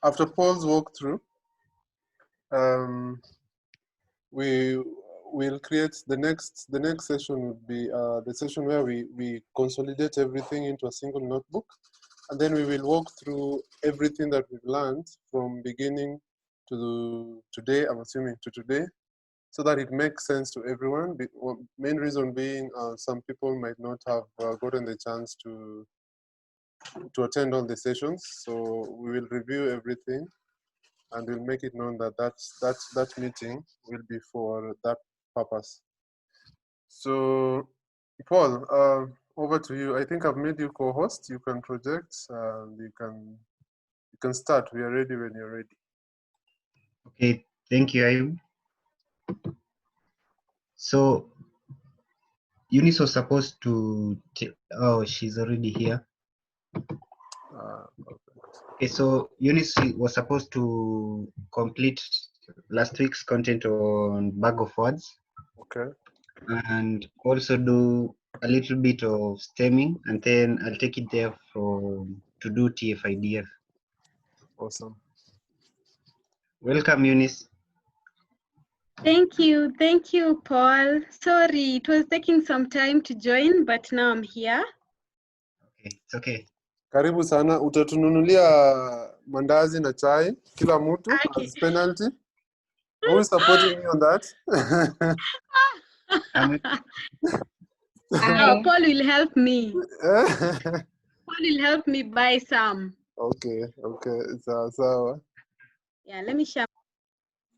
after Paul's walkthrough, we will create the next session would be the session where we consolidate everything into a single notebook, and then we will walk through everything that we've learned from beginning to today, I'm assuming to today, so that it makes sense to everyone. Main reason being some people might not have gotten the chance to attend all the sessions, so we will review everything and we'll make it known that that meeting will be for that purpose. So Paul, over to you. I think I've made you co-host. You can project and you can start. We are ready when you're ready. Okay, thank you, Ayub. So Eunice was supposed to, oh, she's already here. Okay, so Eunice was supposed to complete last week's content on bag of words. Okay. And also do a little bit of stemming, and then I'll take it there to do Tf-Idf. Awesome. Welcome, Eunice. Thank you, Paul. Sorry, it was taking some time to join, but now I'm here. Okay, it's okay. Karibu sana, utatununulia mandazi na chai kila mtu as penalty. Who is supporting me on that? Paul will help me. Paul will help me buy some. Okay, so yeah, let me share.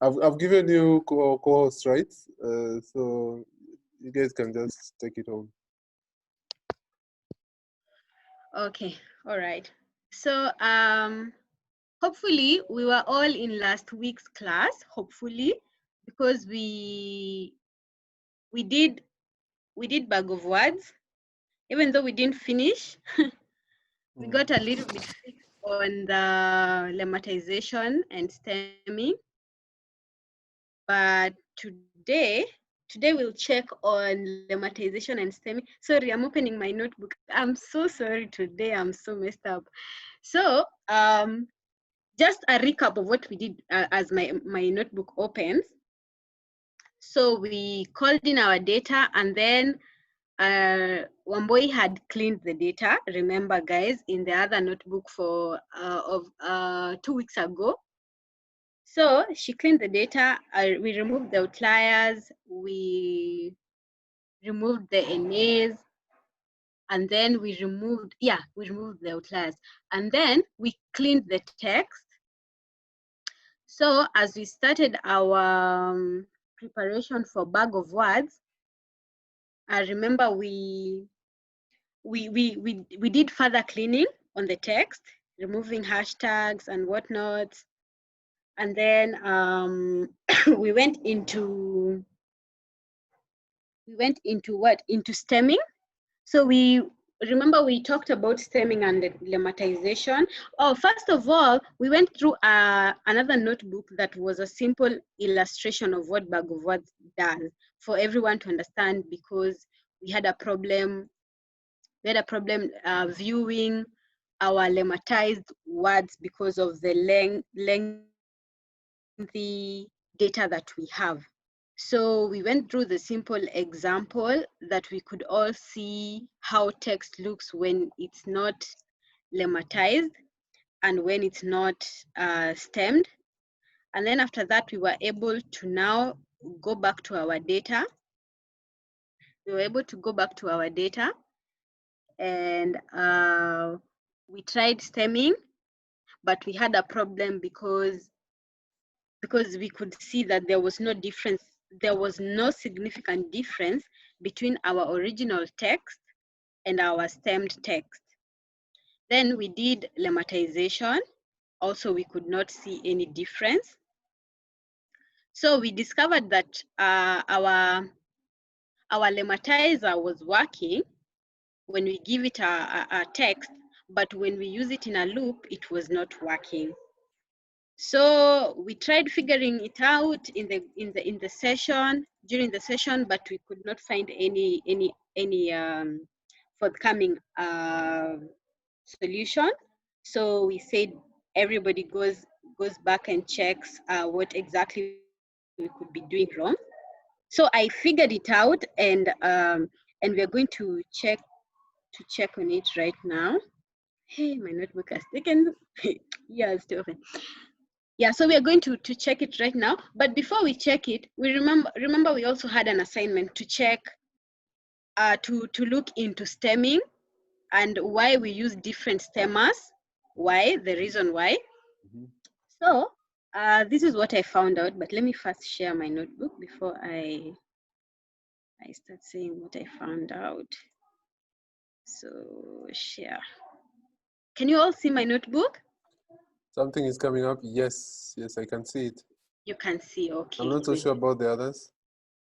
I've given you co-host, right? So you guys can just take it home. Okay, all right. So hopefully we were all in last week's class, hopefully, because we did bag of words, even though we didn't finish. We got a little bit fixed on the lemmatization and stemming, but today we'll check on lemmatization and stemming. Sorry, I'm opening my notebook. I'm so sorry today. I'm so messed up. So just a recap of what we did as my notebook opens. So we called in our data, and then Wamboi had cleaned the data. Remember, guys, in the other notebook for 2 weeks ago. So she cleaned the data. We removed the outliers. We removed the NAs, and then we removed the outliers, and then we cleaned the text. So as we started our preparation for bag of words, I remember we did further cleaning on the text, removing hashtags and whatnot, and then we went into stemming. So we remember we talked about stemming and lemmatization. Oh, first of all, we went through another notebook that was a simple illustration of what bag of words does for everyone to understand, because we had a problem. Viewing our lemmatized words because of the lengthy data that we have. So we went through the simple example that we could all see how text looks when it's not lemmatized and when it's not stemmed. And then after that, we were able to now go back to our data. We were able to go back to our data, and we tried stemming, but we had a problem because we could see that there was no difference. There was no significant difference between our original text and our stemmed text. Then we did lemmatization. Also, we could not see any difference. So we discovered that our lemmatizer was working when we give it a text, but when we use it in a loop, it was not working. So we tried figuring it out in the session, during the session, but we could not find any forthcoming solution. So we said everybody goes goes back and checks what exactly we could be doing wrong. So I figured it out, and we are going to check on it right now. Hey, my notebook has taken. Yeah, it's still open. Yeah, so we are going to check it right now. But before we check it, we remember we also had an assignment to check to look into stemming and why we use different stemmers. Why? The reason why. So this is what I found out. But let me first share my notebook before I start saying what I found out. So share. Can you all see my notebook? Something is coming up. Yes, yes, I can see it. You can see, okay. I'm not so sure about the others.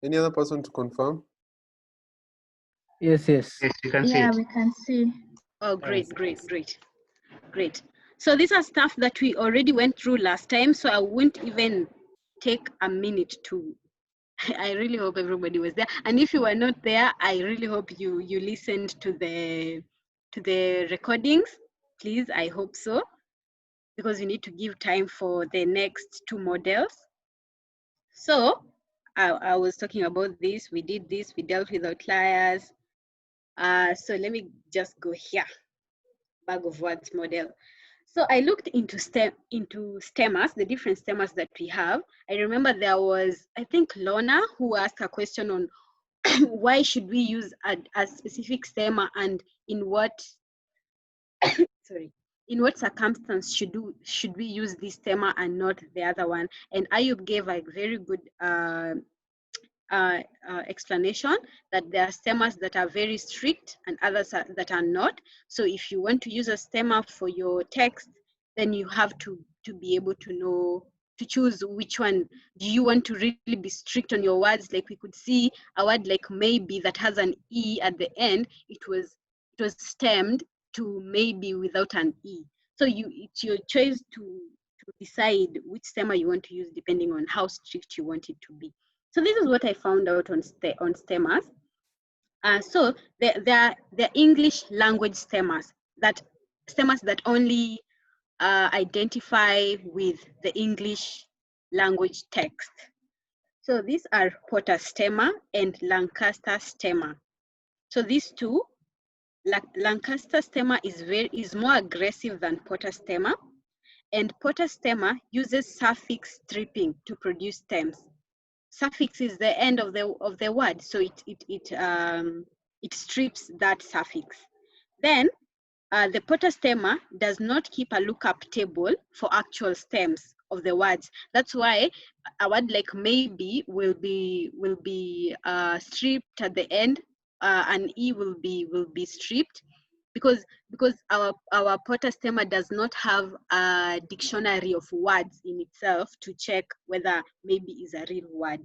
Any other person to confirm? Yes, yes. Yes, you can see Yeah, it. we can see. Oh, great, great, great, great. So these are stuff that we already went through last time, so I won't even take a minute to. I really hope everybody was there, and if you were not there, I really hope you listened to the recordings. Please, I hope so, because we need to give time for the next two models. So I was talking about this. We did this. We dealt with outliers. So let me just go here. Bag of words model. So I looked into stemmers, the different stemmers that we have. I remember there was, I think, Lorna, who asked a question on why should we use a specific stemmer, and in what sorry, in what circumstance should we use this stemmer and not the other one? And Ayub gave a very good explanation that there are stemmers that are very strict and others that are not. So if you want to use a stemmer for your text, then you have to be able to know, to choose which one. Do you want to really be strict on your words? Like we could see a word like maybe that has an E at the end. It was stemmed to maybe without an E. So it's your choice to decide which stemmer you want to use depending on how strict you want it to be. So this is what I found out on stemmers. So they're English language stemmers that only identify with the English language text. So these are Potter stemma and Lancaster stemma. So these two, Lancaster stemma is more aggressive than Potter stemma, and Potter stemma uses suffix stripping to produce stems. Suffix is the end of the word, so it strips that suffix. Then the Potter stemma does not keep a lookup table for actual stems of the words. That's why a word like maybe will be stripped at the end. An E will be stripped because our Potter stemma does not have a dictionary of words in itself to check whether maybe is a real word.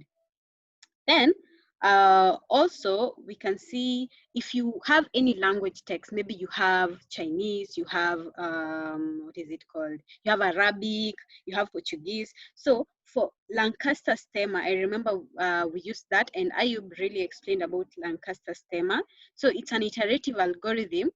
Then also we can see if you have any language text, maybe you have Chinese, you have what is it called? You have Arabic, you have Portuguese. So for Lancaster stemma, I remember we used that, and Ayub really explained about Lancaster stemma. So it's an iterative algorithm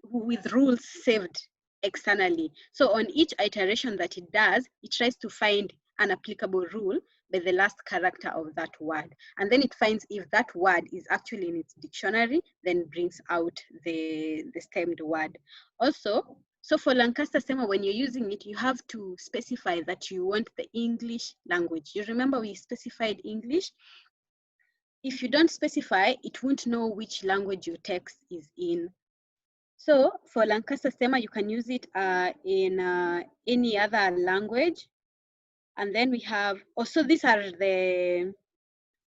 with rules saved externally. So on each iteration that it does, it tries to find an applicable rule by the last character of that word. And then it finds if that word is actually in its dictionary, then brings out the stemmed word. Also, so for Lancaster stemma, when you're using it, you have to specify that you want the English language. You remember we specified English? If you don't specify, it won't know which language your text is in. So for Lancaster stemma, you can use it in any other language. And then we have, also these are the,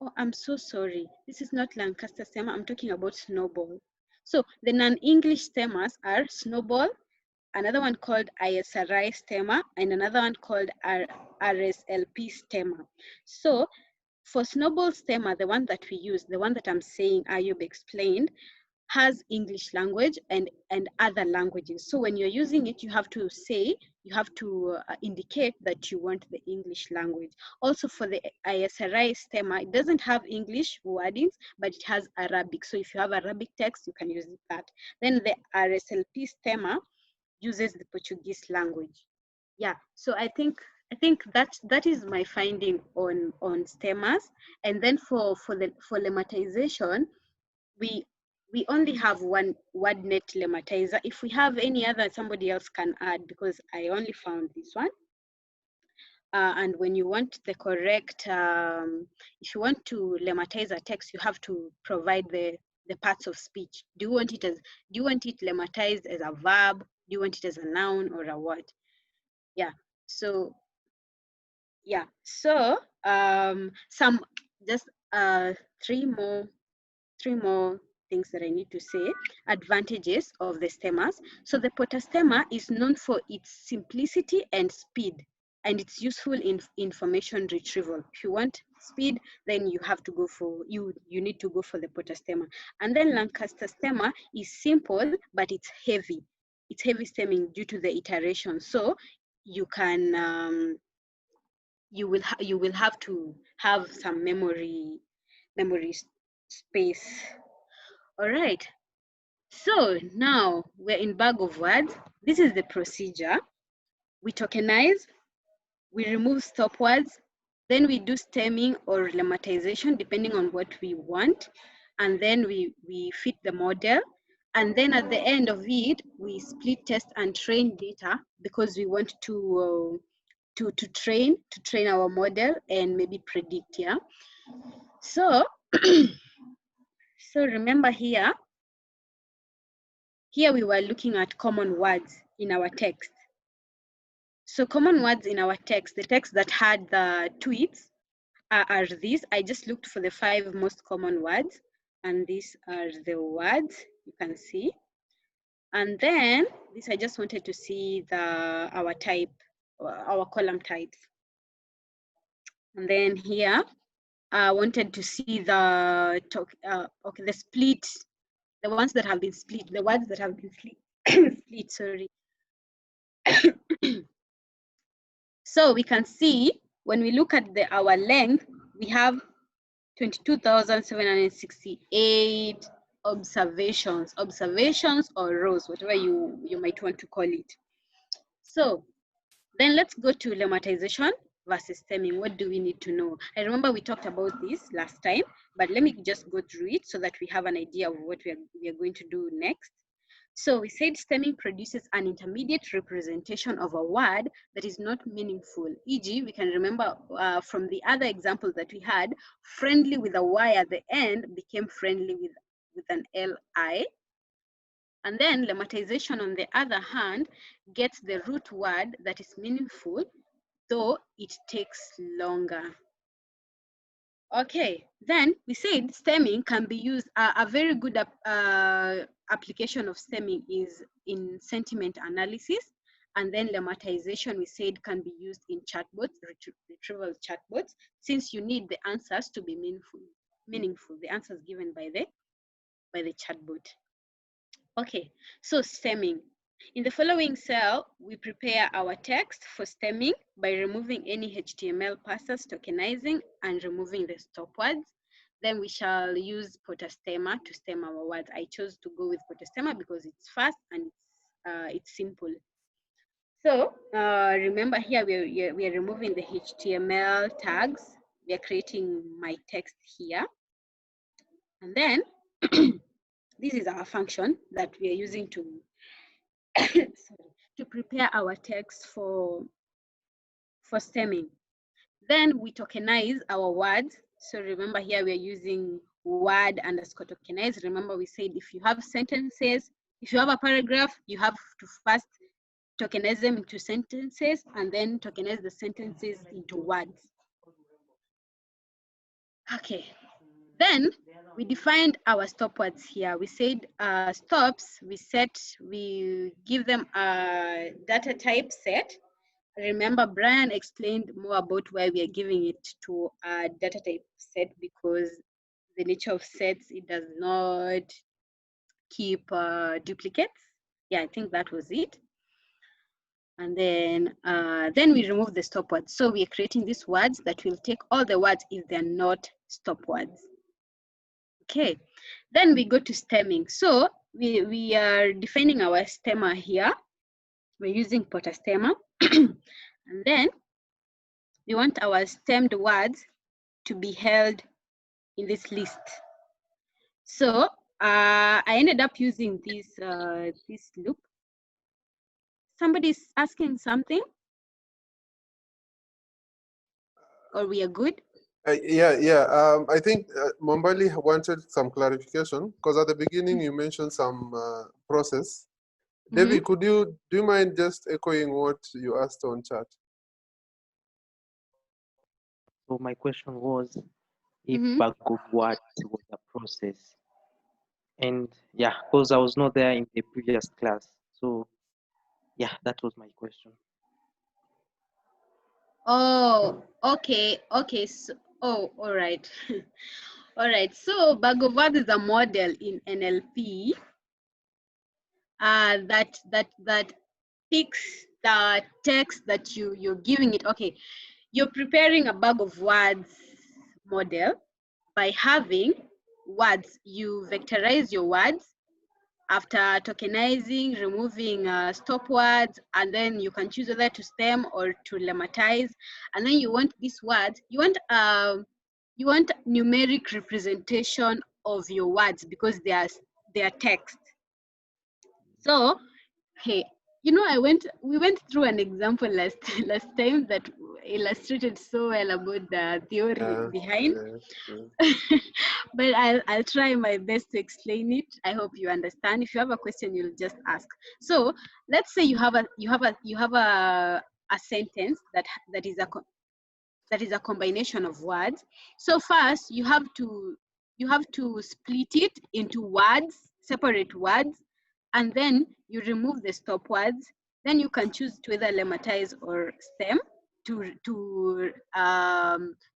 oh, I'm so sorry. This is not Lancaster stemma, I'm talking about snowball. So the non-English stemmers are snowball, another one called ISRI stemma, and another one called RSLP stemma. So for snowball stemma, the one that we use, the one that I'm saying Ayub explained, has English language and other languages. So when you're using it, you have to say, you have to indicate that you want the English language. Also for the ISRI stemma, it doesn't have English wordings, but it has Arabic. So if you have Arabic text, you can use that. Then the RSLP stemma uses the Portuguese language. Yeah, so I think that is my finding on stemmas. And then for lemmatization, we only have one word net lemmatizer. If we have any other, somebody else can add, because I only found this one. And when you want the correct, if you want to lemmatize a text, you have to provide the parts of speech. Do you want it lemmatized as a verb? Do you want it as a noun or a word? Yeah. So yeah. So some just three more things that I need to say. Advantages of the stemmas. So the potastemma is known for its simplicity and speed, and it's useful in information retrieval. If you want speed, then you have to go for you need to go for the potastemma. And then Lancaster Stema is simple, but it's heavy. It's heavy stemming due to the iteration. So you can you will have to have some memory space. All right. So now we're in bag of words. This is the procedure. We tokenize, we remove stop words, then we do stemming or lemmatization depending on what we want, and then we fit the model, and then at the end of it we split test and train data, because we want to train our model and maybe predict. Yeah. So so remember here we were looking at common words in our text. So common words in our text, the text that had the tweets are these. I just looked for the 5 most common words, and these are the words you can see. And then this, I just wanted to see our column types. And then here, I wanted to see the split, the ones that have been split, the words that have been split, sorry. So we can see when we look at our length, we have 22,768 observations or rows, whatever you might want to call it. So then let's go to lemmatization versus stemming. What do we need to know? I remember we talked about this last time, but let me just go through it so that we have an idea of what we are going to do next. So we said stemming produces an intermediate representation of a word that is not meaningful. E.g., we can remember from the other example that we had, friendly with a Y at the end became friendly with an L-I. And then lemmatization, on the other hand, gets the root word that is meaningful, though it takes longer. Okay, then we said stemming can be used. A very good application of stemming is in sentiment analysis, and then lemmatization, we said, can be used in chatbots, retrieval chatbots, since you need the answers to be meaningful, the answers given by the chatbot. Okay, so stemming. In the following cell, we prepare our text for stemming by removing any HTML parsers, tokenizing, and removing the stop words. Then we shall use potastemma to stem our words. I chose to go with potastemma because it's fast and it's simple. So remember here we are removing the HTML tags. We are creating my text here. And then this is our function that we are using to to prepare our text for stemming. Then we tokenize our words. So remember here we are using word underscore tokenize. Remember we said if you have sentences, if you have a paragraph, you have to first tokenize them into sentences and then tokenize the sentences into words. Okay. Then we defined our stop words here. We said stops, we give them a data type set. Remember, Brian explained more about why we are giving it to a data type set, because the nature of sets, it does not keep duplicates. Yeah, I think that was it. And then we remove the stop words. So we are creating these words that will take all the words if they're not stop words. Okay, then we go to stemming. So we are defining our stemma here. We're using Stema. And then we want our stemmed words to be held in this list. So I ended up using this loop. Somebody's asking something, or we are good? Yeah. I think Mombali wanted some clarification because at the beginning you mentioned some process. Debbie, do you mind just echoing what you asked on chat? So my question was if bag of words was a process. And yeah, because I was not there in the previous class. So yeah, that was my question. Oh, okay. So, oh, all right. All right. So bag of words is a model in NLP that picks the text that you're giving it. Okay, you're preparing a bag of words model by having words. You vectorize your words after tokenizing, removing stop words, and then you can choose whether to stem or to lemmatize. And then you want these words, you want numeric representation of your words because they are text. So, hey, we went through an example last time that illustrated so well about the theory behind. But I'll try my best to explain it. I hope you understand. If you have a question, you'll just ask. So let's say you have a sentence that is a combination of words. So first you have to split it into words, separate words, and then you remove the stop words. Then you can choose to either lemmatize or stem to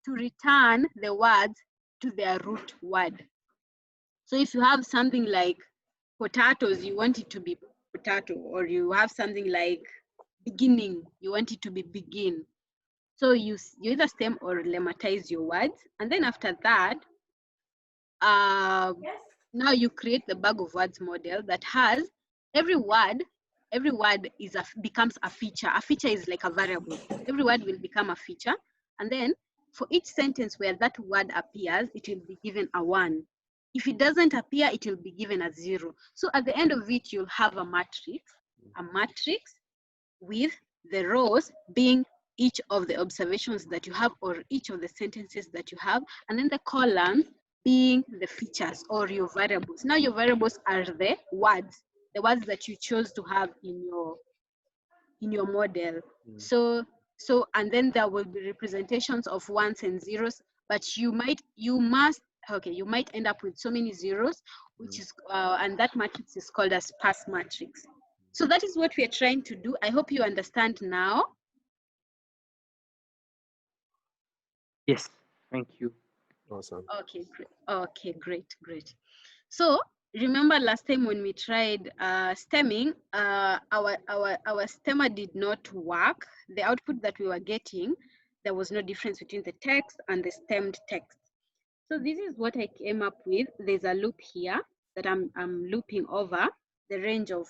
return the words to their root word. So if you have something like potatoes, you want it to be potato, or you have something like beginning, you want it to be begin. So you either stem or lemmatize your words, and then after that, now you create the bag of words model that has every word becomes a feature. A feature is like a variable. Every word will become a feature, and then for each sentence where that word appears, it will be given a 1. If it doesn't appear, it will be given a 0. So at the end of it, you'll have a matrix with the rows being each of the observations that you have or each of the sentences that you have, and then the columns being the features or your variables. Now your variables are the words that you chose to have in your model. So and then there will be representations of ones and zeros, but you might end up with so many zeros, which is and that matrix is called a sparse matrix. So that is what we are trying to do. I hope you understand now. Yes, thank you. Awesome. Okay, great. Okay, great. So remember last time when we tried stemming, our stemmer did not work. The output that we were getting, there was no difference between the text and the stemmed text. So this is what I came up with. There's a loop here that I'm looping over the range of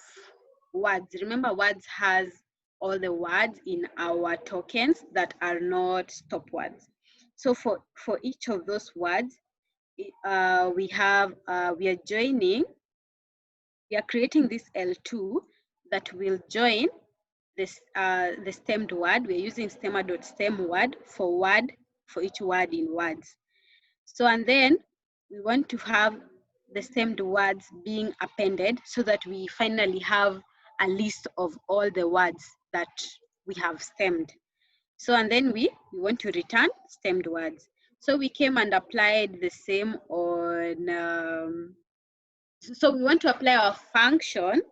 words. Remember, words has all the words in our tokens that are not stop words. So for each of those words, we are creating this L2 that will join this the stemmed word. We're using stemma.stem word for each word in words. So, and then we want to have the stemmed words being appended so that we finally have a list of all the words that we have stemmed. So, and then we want to return stemmed words. So we came and applied the same on, so we want to apply our function,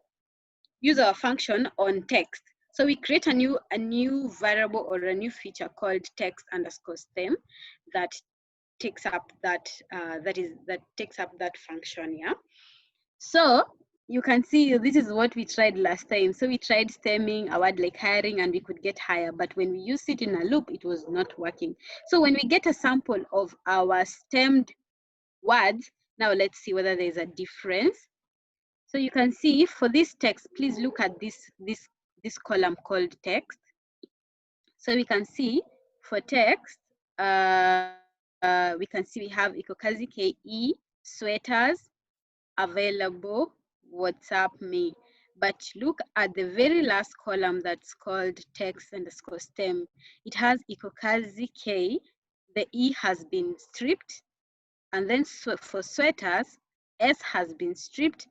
use our function on text. So we create a new variable or a new feature called text_stem that takes up that takes up that function. Yeah. So you can see this is what we tried last time. So we tried stemming a word like hiring and we could get higher, but when we use it in a loop, it was not working. So when we get a sample of our stemmed words, now let's see whether there's a difference. So you can see for this text, please look at this this column called text. So we can see for text, we can see we have ikokazi KE, sweaters, available, WhatsApp me. But look at the very last column that's called text underscore stem. It has ikokazi K, the E has been stripped, and then for sweaters, S has been stripped,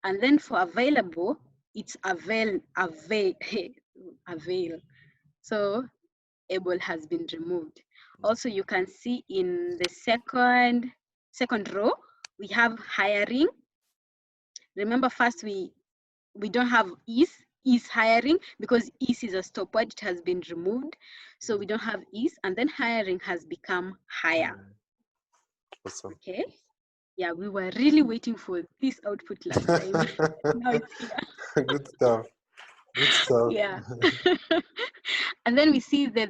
and then for available, it's avail. So able has been removed. Also, you can see in the second row, we have hiring. Remember, first we don't have is hiring because is a stopword, it has been removed. So we don't have is, and then hiring has become hire. Awesome. Okay. Yeah, we were really waiting for this output last time. Now it's here. Good stuff. Good stuff. Yeah. And then we see the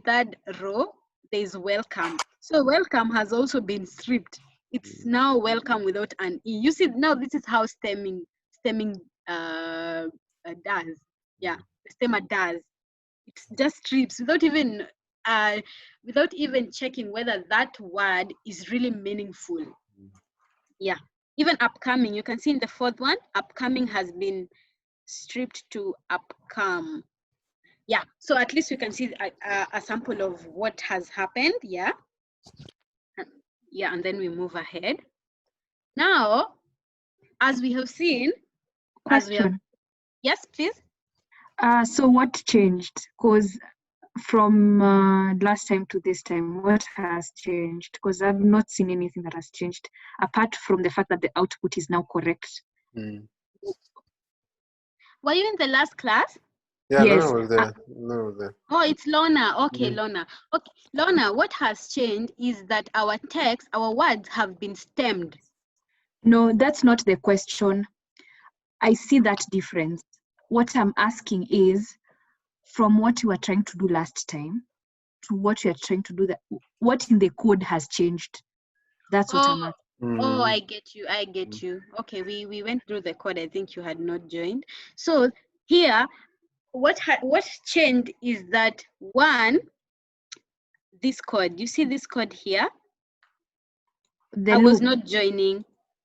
third row, there's welcome. So welcome has also been stripped. It's now welcome without an E. You see, now this is how stemming does. Yeah, the stemmer does. It just strips without even checking whether that word is really meaningful. Yeah. Even upcoming, you can see in the fourth one, upcoming has been stripped to upcome. Yeah, so at least we can see a sample of what has happened. Yeah. Yeah, and then we move ahead. Now, as we have seen, Question. Yes, please. So what changed? Because from last time to this time, what has changed? Because I've not seen anything that has changed apart from the fact that the output is now correct. Were you in the last class? Yeah, Yes. Lorna was there. Lorna was there. Oh, it's Lorna. Okay, Lorna. Okay, Lorna, what has changed is that our text, our words have been stemmed. No, that's not the question. I see that difference. What I'm asking is, from what you were trying to do last time to what you are trying to do, what in the code has changed? That's what I'm asking. Oh, I get you. I get you. Okay, we went through the code. I think you had not joined. So here, what changed is that one, this code. You see this code here? I was not joining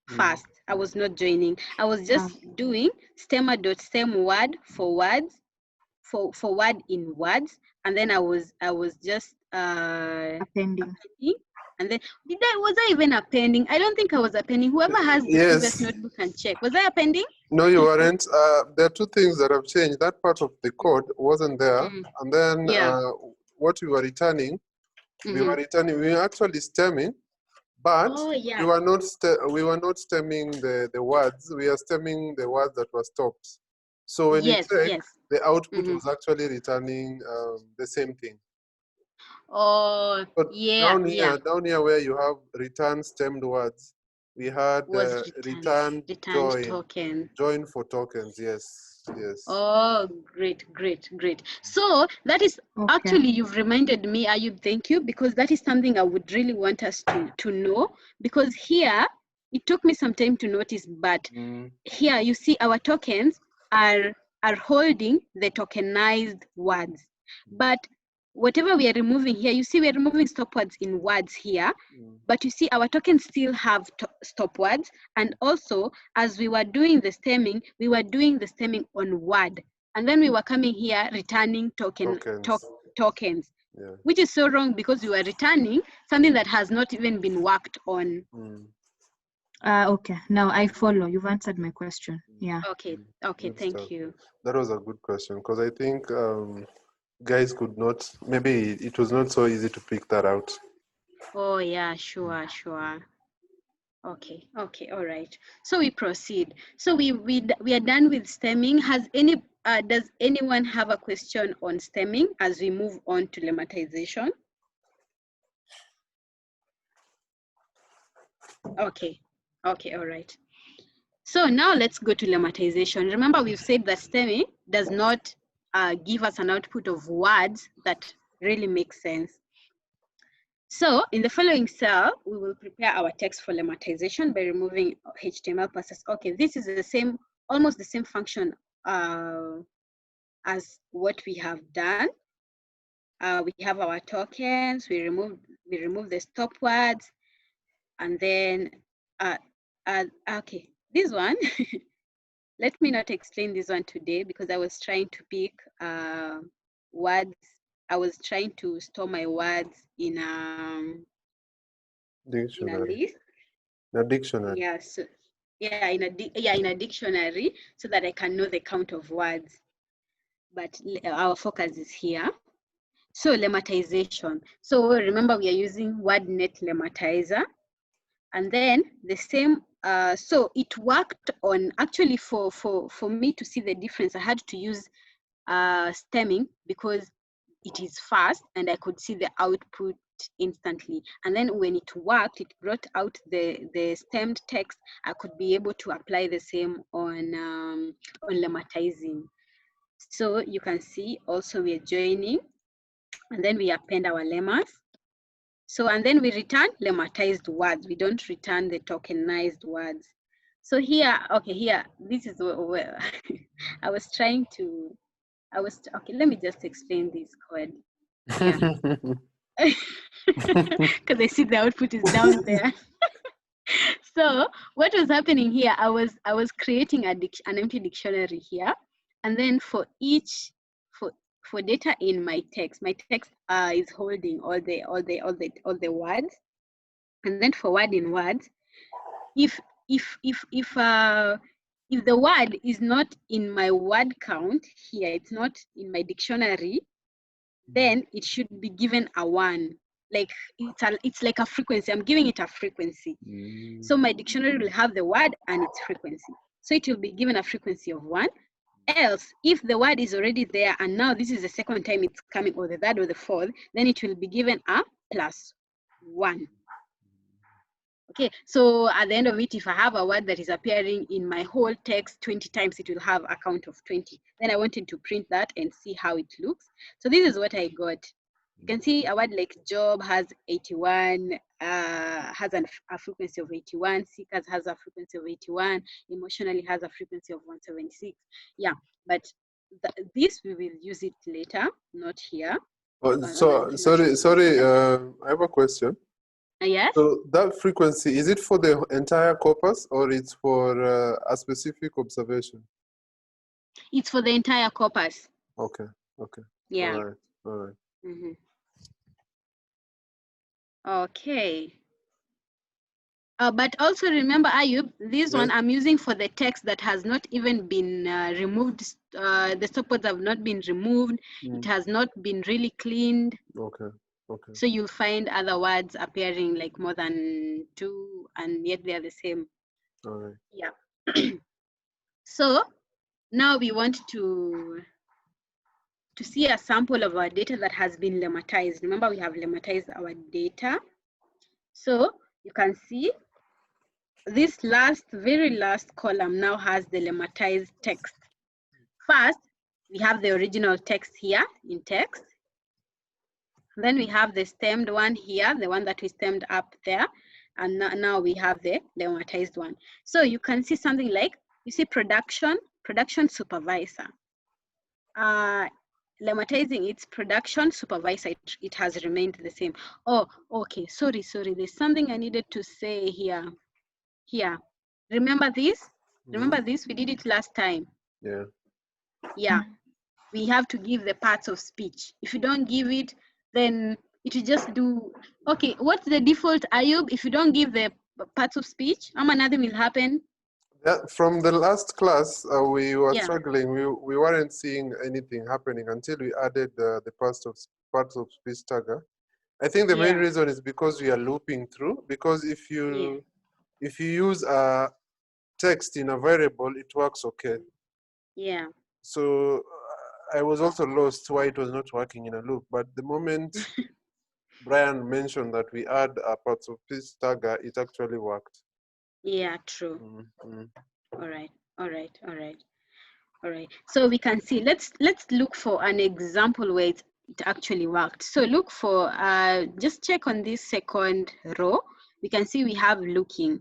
fast. I was not joining. I was just doing stemma.stem word for words, for word in words, and then I was just appending. And then was I even appending? I don't think I was appending. Whoever has the previous notebook can check. Was I appending? No, you weren't. There are two things that have changed. That part of the code wasn't there, and then what we were returning, we were actually stemming, but we were not stemming the words. We are stemming the words that were stopped. So when you check, the output was actually returning the same thing. Oh, but down here where you have return stemmed words, we had return join for tokens. Yes. Oh, great. So that is actually, you've reminded me, Ayub, thank you, because that is something I would really want us to know, because here it took me some time to notice, but here you see our tokens are holding the tokenized words, but whatever we are removing here, you see we are removing stopwords in words here, but you see our tokens still have stopwords, and also as we were doing the stemming, we were doing the stemming on word, and then we were coming here returning tokens, which is so wrong because we were returning something that has not even been worked on. Okay, now I follow. You've answered my question. Yeah. Okay, thank you. That was a good question, because I think guys could not, maybe it was not so easy to pick that out. Oh yeah, sure. Okay, all right. So we proceed. So we are done with stemming. Does anyone have a question on stemming as we move on to lemmatization? Okay, all right. So now let's go to lemmatization. Remember, we've said that stemming does not give us an output of words that really make sense. So in the following cell, we will prepare our text for lemmatization by removing HTML passes. Okay, this is the same, almost the same function as what we have done. We have our tokens, we remove the stop words, and then okay, this one let me not explain this one today because I was trying to pick words. I was trying to store my words in a Dictionary. list. A dictionary. Yeah, so yeah, in a dictionary, so that I can know the count of words. But our focus is here. So lemmatization. So remember, we are using WordNet Lemmatizer, and then the same. So it worked on, actually for me to see the difference, I had to use stemming because it is fast and I could see the output instantly. And then when it worked, it brought out the stemmed text. I could be able to apply the same on lemmatizing. So you can see also we are joining, and then we append our lemmas. So, and then we return lemmatized words. We don't return the tokenized words. So here, okay, here, this is where I was trying to, okay, let me just explain this code. Yeah. Because I see the output is down there. So what was happening here, I was creating an empty dictionary here. And then for each, for data in my text is holding all the words. And then for word in words, if the word is not in my word count here, it's not in my dictionary, then it should be given a 1. Like it's like a frequency. I'm giving it a frequency. So my dictionary will have the word and its frequency. So it will be given a frequency of 1. Else, if the word is already there and now this is the second time it's coming, or the third or the fourth, then it will be given a +1. Okay, so at the end of it, if I have a word that is appearing in my whole text 20 times, it will have a count of 20. Then I wanted to print that and see how it looks. So this is what I got. You can see a word like job has 81, has a frequency of 81, seekers has a frequency of 81, emotionally has a frequency of 176. Yeah, but this we will use it later, not here. Sorry, I have a question. Yes? So that frequency, is it for the entire corpus or it's for a specific observation? It's for the entire corpus. Okay. Yeah. All right. Mm-hmm. Okay. But also remember, Ayub, this one I'm using for the text that has not even been removed. The stopwords have not been removed. It has not been really cleaned. Okay. So you'll find other words appearing like more than 2, and yet they are the same. All right. Yeah. So now we want to see a sample of our data that has been lemmatized. Remember, we have lemmatized our data. So you can see this very last column now has the lemmatized text. First, we have the original text here in text. Then we have the stemmed one here, the one that we stemmed up there. And now we have the lemmatized one. So you can see something like, you see production supervisor. Lemmatizing its production supervisor, it has remained the same. Oh, okay, sorry, there's something I needed to say here. Remember this? Remember this? We did it last time. Yeah. We have to give the parts of speech. If you don't give it, then it will just do. Okay, what's the default, Ayub? If you don't give the parts of speech, nothing will happen. Yeah, from the last class, we were struggling. We weren't seeing anything happening until we added the parts of speech tagger. I think the main reason is because we are looping through. Because if you use a text in a variable, it works okay. Yeah. So I was also lost why it was not working in a loop. But the moment Brian mentioned that we add a parts of speech tagger, it actually worked. Yeah, true. All right. So we can see. Let's look for an example where it actually worked. So look for just check on this second row. We can see we have looking.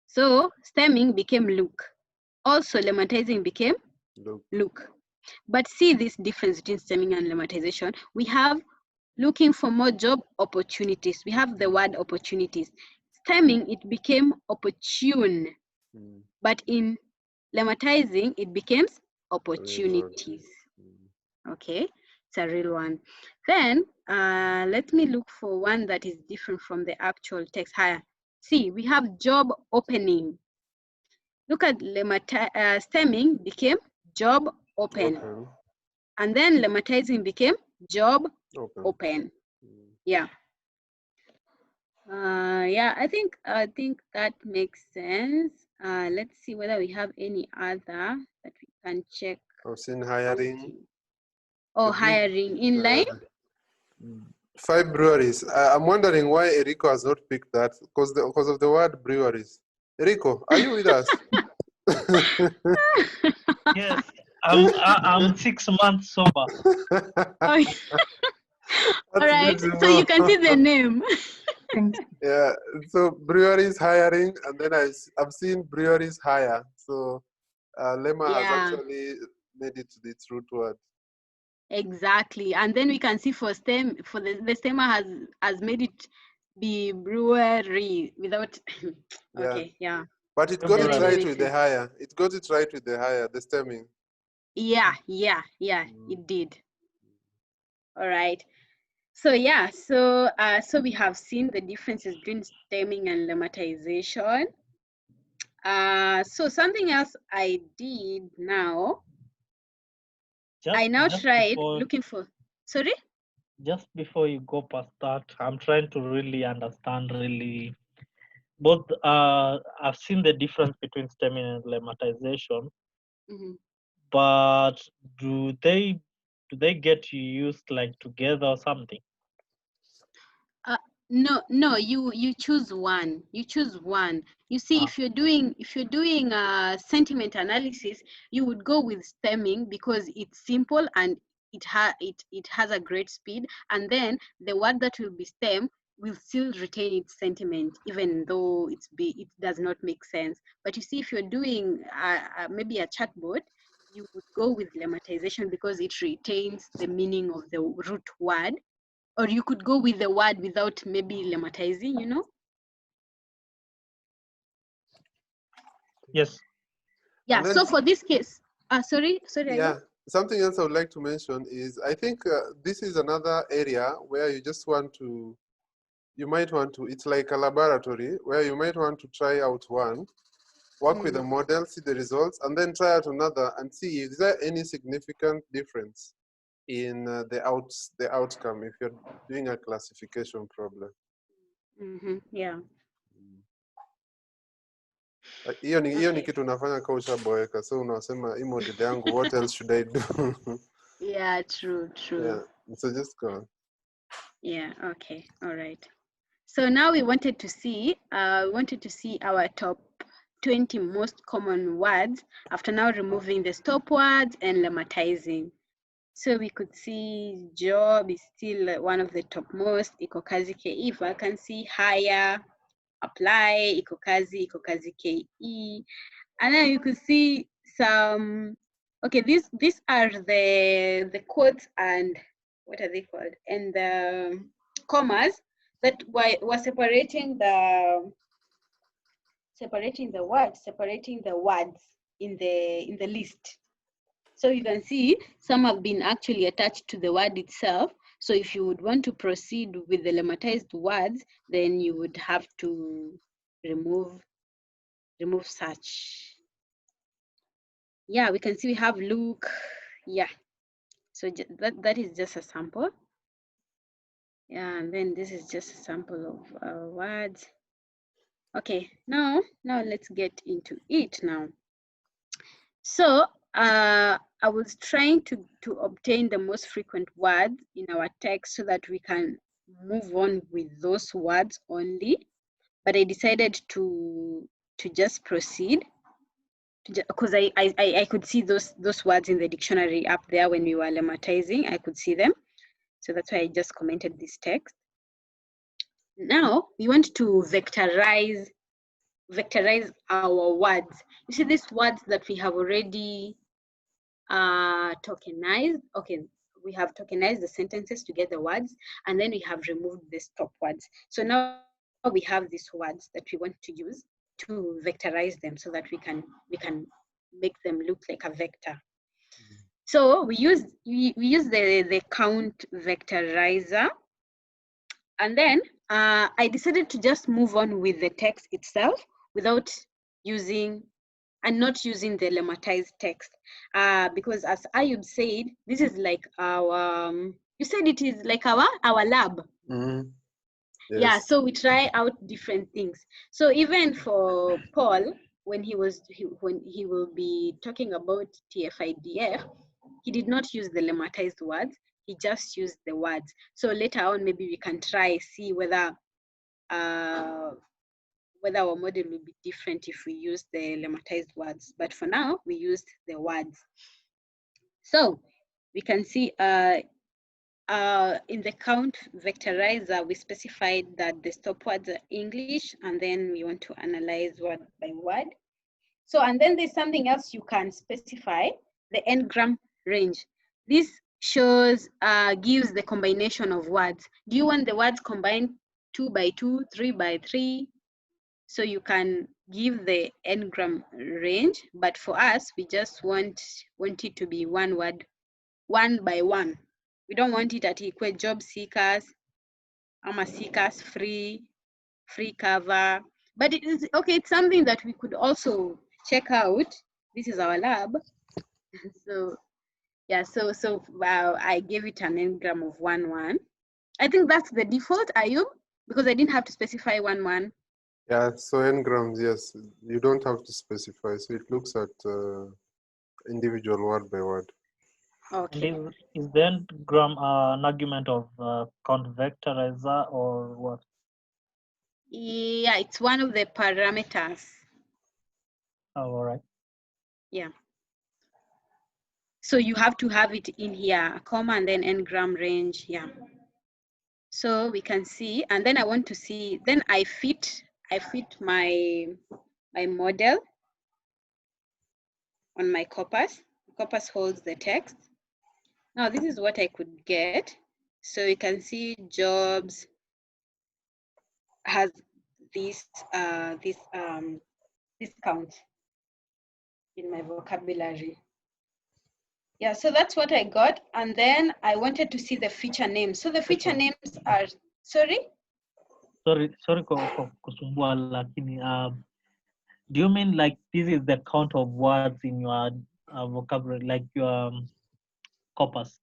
So stemming became look. Also lemmatizing became look. But see this difference between stemming and lemmatization. We have looking for more job opportunities. We have the word opportunities. Stemming, it became opportune, but in lemmatizing, it becomes opportunities. Okay, it's a real one. Then let me look for one that is different from the actual text. Here, see, we have job opening. Look at stemming became job open. And then lemmatizing became job open. Yeah. Yeah, I think that makes sense. Let's see whether we have any other that we can check. I've seen hiring. Oh, hiring inline. 5 breweries. I'm wondering why Erico has not picked that because of the word breweries. Erico, are you with us? Yes, I'm 6 months sober. Oh, all right, so you can see the name. Yeah, so breweries hiring, and then I've seen breweries hire. So Lemma has actually made it its root word. Exactly, and then we can see for stem for the stemma has made it be brewery without. Okay, yeah. But it got it right with the hire. It got it right with the hire, the stemming. Yeah, it did. All right. So yeah, so we have seen the differences between stemming and lemmatization. So something else I did now. I now tried looking for. Sorry. Just before you go past that, I'm trying to really understand both. I've seen the difference between stemming and lemmatization, but do they get used like together or something? No, you choose one. You choose one. You see, if you're doing sentiment analysis, you would go with stemming because it's simple and it has a great speed, and then the word that will be stem will still retain its sentiment even though it does not make sense. But you see, if you're doing maybe a chatbot, you would go with lemmatization because it retains the meaning of the root word. Or you could go with the word without maybe lemmatizing, you know? Yes. Yeah, so for this case, sorry. Yeah, something else I would like to mention is I think this is another area where you just want to, it's like a laboratory where you might want to try out one, work with a model, see the results, and then try out another and see is there any significant difference in the outcome if you're doing a classification problem. Yeah. Hiyo ni kitu unafanya kwa ushaboeka, so unasema hii model yangu, what else should I do? Yeah, true. Yeah, so just go on. Yeah, okay, all right. So now we wanted to see our top 20 most common words after now removing the stop words and lemmatizing. So we could see job is still one of the top most, iko kazi ke, vacancy, hire, apply, iko kazi ke, and then you could see some. Okay, these are the quotes and what are they called, and the commas that were separating the words in the list. So you can see some have been actually attached to the word itself. So if you would want to proceed with the lemmatized words, then you would have to remove such. Yeah, we can see we have look. Yeah, so that is just a sample. Yeah, and then this is just a sample of words. Okay, now let's get into it now. So I was trying to obtain the most frequent words in our text so that we can move on with those words only. But I decided to just proceed because I could see those words in the dictionary up there when we were lemmatizing. I could see them. So that's why I just commented this text. Now we want to vectorize our words. You see these words that we have already tokenized. Okay, we have tokenized the sentences to get the words, and then we have removed the stop words. So now we have these words that we want to use to vectorize them so that we can make them look like a vector. So we use the count vectorizer, and then I decided to just move on with the text itself without using and not using the lemmatized text, because as Ayub said, this is like our you said it is like our lab. Yes. Yeah, so we try out different things. So even for Paul, when he will be talking about Tf-Idf, he did not use the lemmatized words, he just used the words. So later on, maybe we can try see whether our model will be different if we use the lemmatized words. But for now, we used the words. So we can see in the count vectorizer, we specified that the stop words are English, and then we want to analyze word by word. So, and then there's something else you can specify, the n-gram range. This shows, gives the combination of words. Do you want the words combined 2 by 2, 3 by 3? So you can give the n-gram range, but for us, we just want it to be one word, 1 by 1. We don't want it at equal job seekers, seekers free cover. But it is okay, it's something that we could also check out. This is our lab. So yeah, so I gave it an n-gram of 1 1. I think that's the default, Ayub, because I didn't have to specify 1 1. Yeah, so n-grams, yes, you don't have to specify. So it looks at individual word by word. Okay. And is the n-gram an argument of count vectorizer or what? Yeah, it's one of the parameters. Oh, all right. Yeah. So you have to have it in here, a comma and then n-gram range. Yeah. So we can see, and then I want to see, then I fit my model on my corpus. Corpus holds the text. Now this is what I could get. So you can see jobs has this count in my vocabulary. Yeah, so that's what I got. And then I wanted to see the feature names. So the feature names are, sorry? Sorry kusumbua, lakini do you mean like this is the count of words in your vocabulary, like your corpus?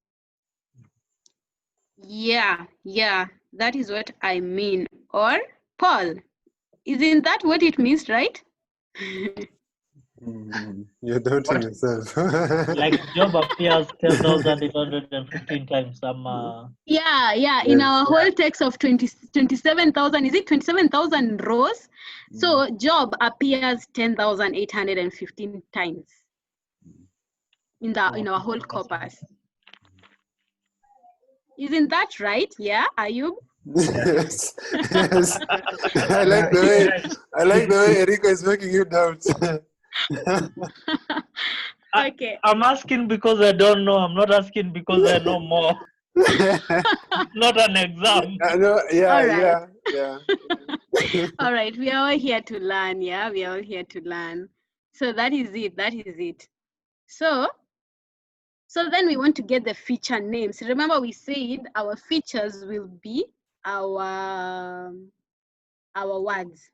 Yeah, that is what I mean. Or Paul, isn't that what it means, right? You're doubting yourself. Like job appears 10,815 times. Yeah, in our whole text of 27,000, is it 27,000 rows? So job appears 10,815 times in our whole corpus. Isn't that right? Yeah, Ayub? Yes. I like the way Erika is making you doubt. Okay. I'm asking because I don't know. I'm not asking because I know more. Not an exam. All right. Yeah. All right, we are all here to learn. Yeah, we are all here to learn. So that is it. So then we want to get the feature names. Remember we said our features will be our words.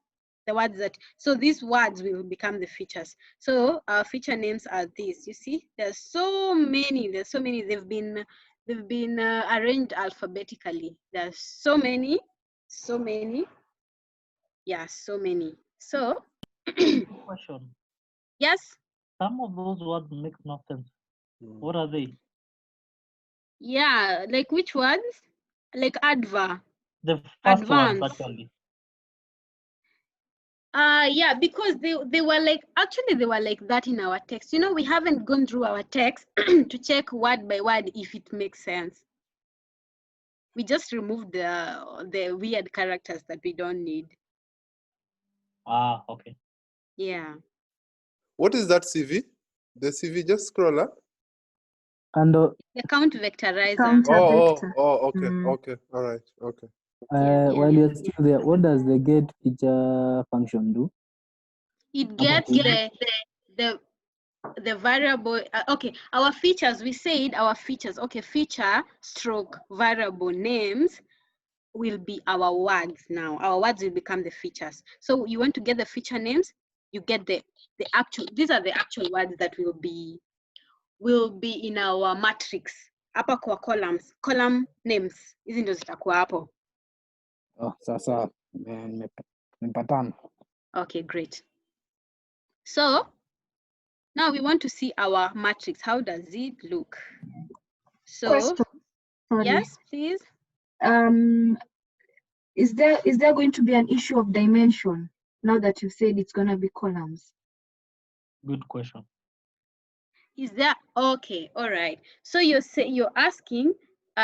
The words that, so these words will become the features. So our feature names are these. You see, there's so many. They've been arranged alphabetically. There's so many. Yeah, so many. So Question. yes. Some of those words make no sense. What are they? Yeah, like which words? Like adva. The first Advance. ones actually. Yeah, because they were like, actually they were like that in our text. You know, we haven't gone through our text to check word by word if it makes sense. We just removed the weird characters that we don't need. Ah, okay. Yeah. What is that CV? The CV, just scroll up. And The count vectorizer. Counter Oh, vector. okay, Mm. okay, all right, okay. Yeah. while you're still there, what does the get feature function do? It gets the variable. Okay, our features. We said our features. Okay, feature stroke variable names will be our words now. Our words will become the features. So you want to get the feature names, you get the actual. These are the actual words that will be in our matrix. Hapa kwa columns, column names. Hizi ndio zitakuwa hapo. Oh, sasa nimepatana. Okay, great. So now we want to see our matrix. How does it look? So Question. Sorry. yes, please. Is there going to be an issue of dimension now that you said it's gonna be columns? Good question. Is there okay? All right. So you're asking,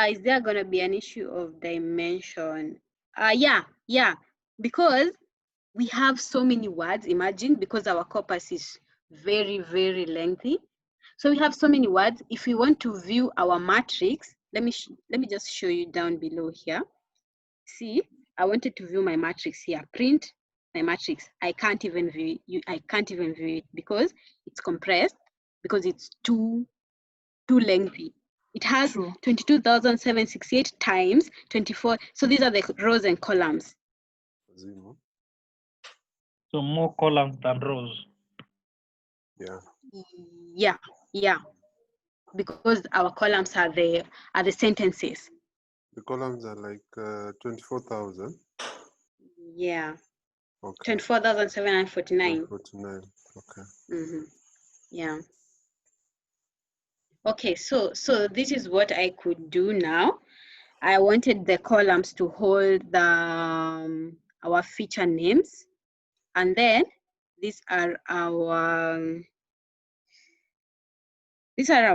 is there gonna be an issue of dimension? Yeah, because we have so many words. Imagine, because our corpus is very, very lengthy. So we have so many words. If we want to view our matrix, let me just show you down below here. See, I wanted to view my matrix here. Print my matrix. I can't even view it because it's compressed, because it's too lengthy. It has 22,768 times 24. So these are the rows and columns. So more columns than rows. Yeah. Because our columns are the sentences. The columns are like 24,000. Yeah. Okay. 24,749. 49. Okay. Yeah. Okay, so this is what I could do now. I wanted the columns to hold the our feature names, and then these are our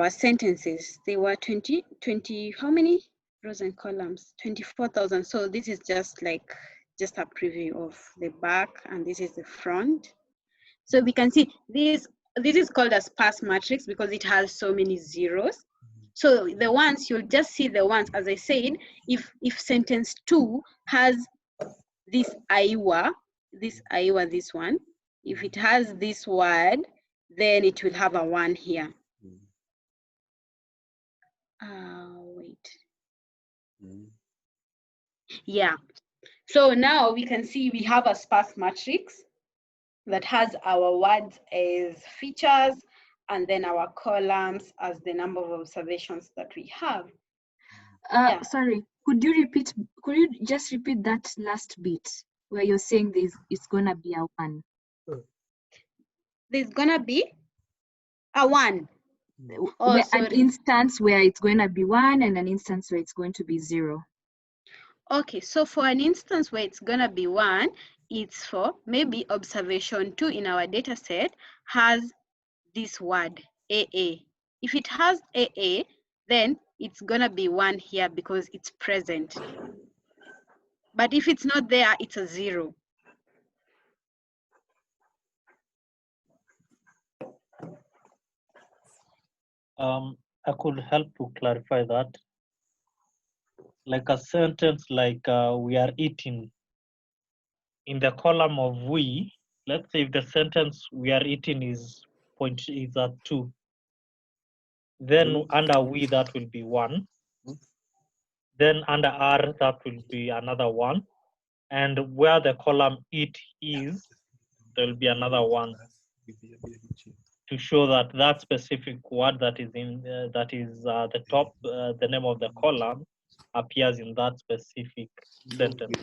sentences. They were 20 how many rows and columns? 24,000. So this is just a preview of the back, and this is the front. So we can see this is called a sparse matrix because it has so many zeros. So the ones, you'll just see the ones, as I said, if sentence 2 has this aiwa, this one, if it has this word, then it will have a 1 here. Wait. Yeah. So now we can see we have a sparse matrix that has our words as features, and then our columns as the number of observations that we have. Sorry, could you just repeat that last bit where you're saying it's gonna be a 1? There's gonna be a 1. An instance where it's going to be 1 and an instance where it's going to be 0. Okay, so for an instance where it's gonna be 1, it's for maybe observation 2 in our data set has this word AA. If it has AA, then it's gonna be 1 here because it's present. But if it's not there, it's a 0. I could help to clarify that. Like a sentence like we are eating. In the column of we, let's say if the sentence we are eating is at 2, then under we that will be 1. Then under R that will be another 1. And where the column eat is, there will be another 1 to show that that specific word that is in the top, the name of the column appears in that specific sentence.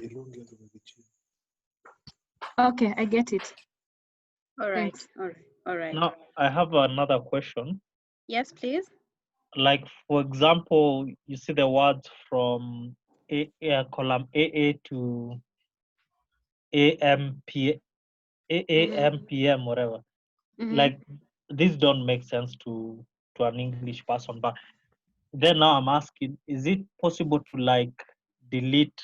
Okay, I get it. All right. All right. Now I have another question. Yes, please. Like for example, you see the words from column AA to AM, PM, whatever. Like these don't make sense to an English person, but then now I'm asking, is it possible to like delete,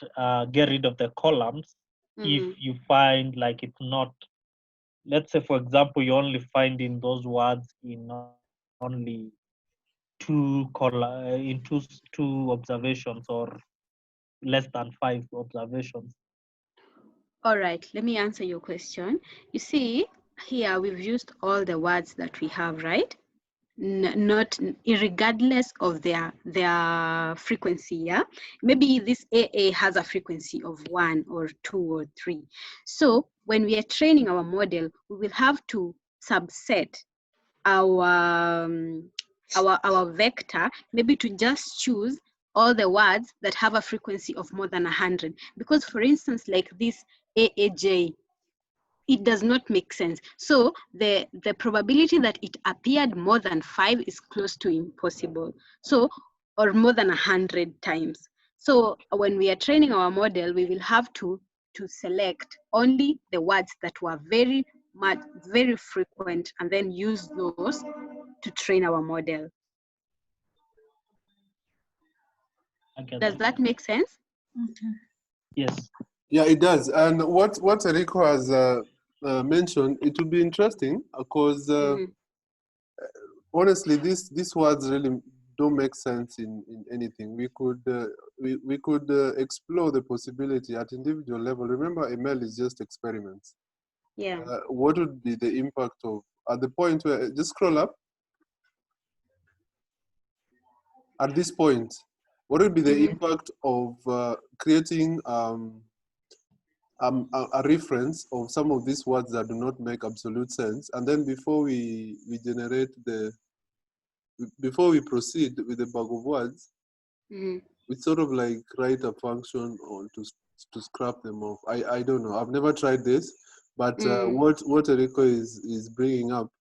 get rid of the columns if you find like it's not, let's say for example, you're only finding those words in only two observations or less than 5 observations? All right, let me answer your question. You see, here we've used all the words that we have, right? Not regardless of their frequency. Yeah, maybe this AA has a frequency of 1 or 2 or 3. So when we are training our model, we will have to subset our vector, maybe to just choose all the words that have a frequency of more than 100. Because for instance, like this AAJ, it does not make sense. So the probability that it appeared more than 5 is close to impossible. So, or more than 100 times. So when we are training our model, we will have to select only the words that were very frequent and then use those to train our model. Does that make sense? Okay. Yes. Yeah, it does. And what Eriko has mentioned, it would be interesting because honestly, these words really don't make sense in anything. We could explore the possibility at individual level. Remember, ML is just experiments. Yeah. What would be the impact of, at the point where, just scroll up, at this point, what would be the impact of creating a reference of some of these words that do not make absolute sense, and then before we proceed with the bag of words, we sort of like write a function or to scrap them off. I don't know. I've never tried this, but what Eriko is bringing up,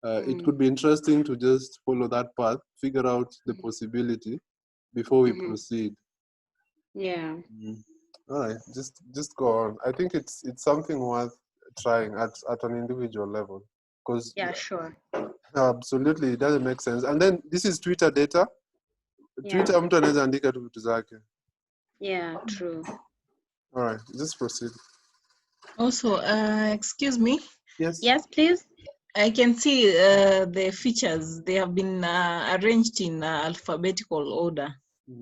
it could be interesting to just follow that path, figure out the possibility before we proceed. Yeah. All right, just go on. I think it's something worth trying at an individual level, because Yeah, sure. absolutely it doesn't make sense. And then this is Twitter data. Twitter mtu anaweza andika tu vitu zake. Yeah, true. All right, just proceed. Also, excuse me. Yes. Yes, please. I can see the features. They have been arranged in alphabetical order.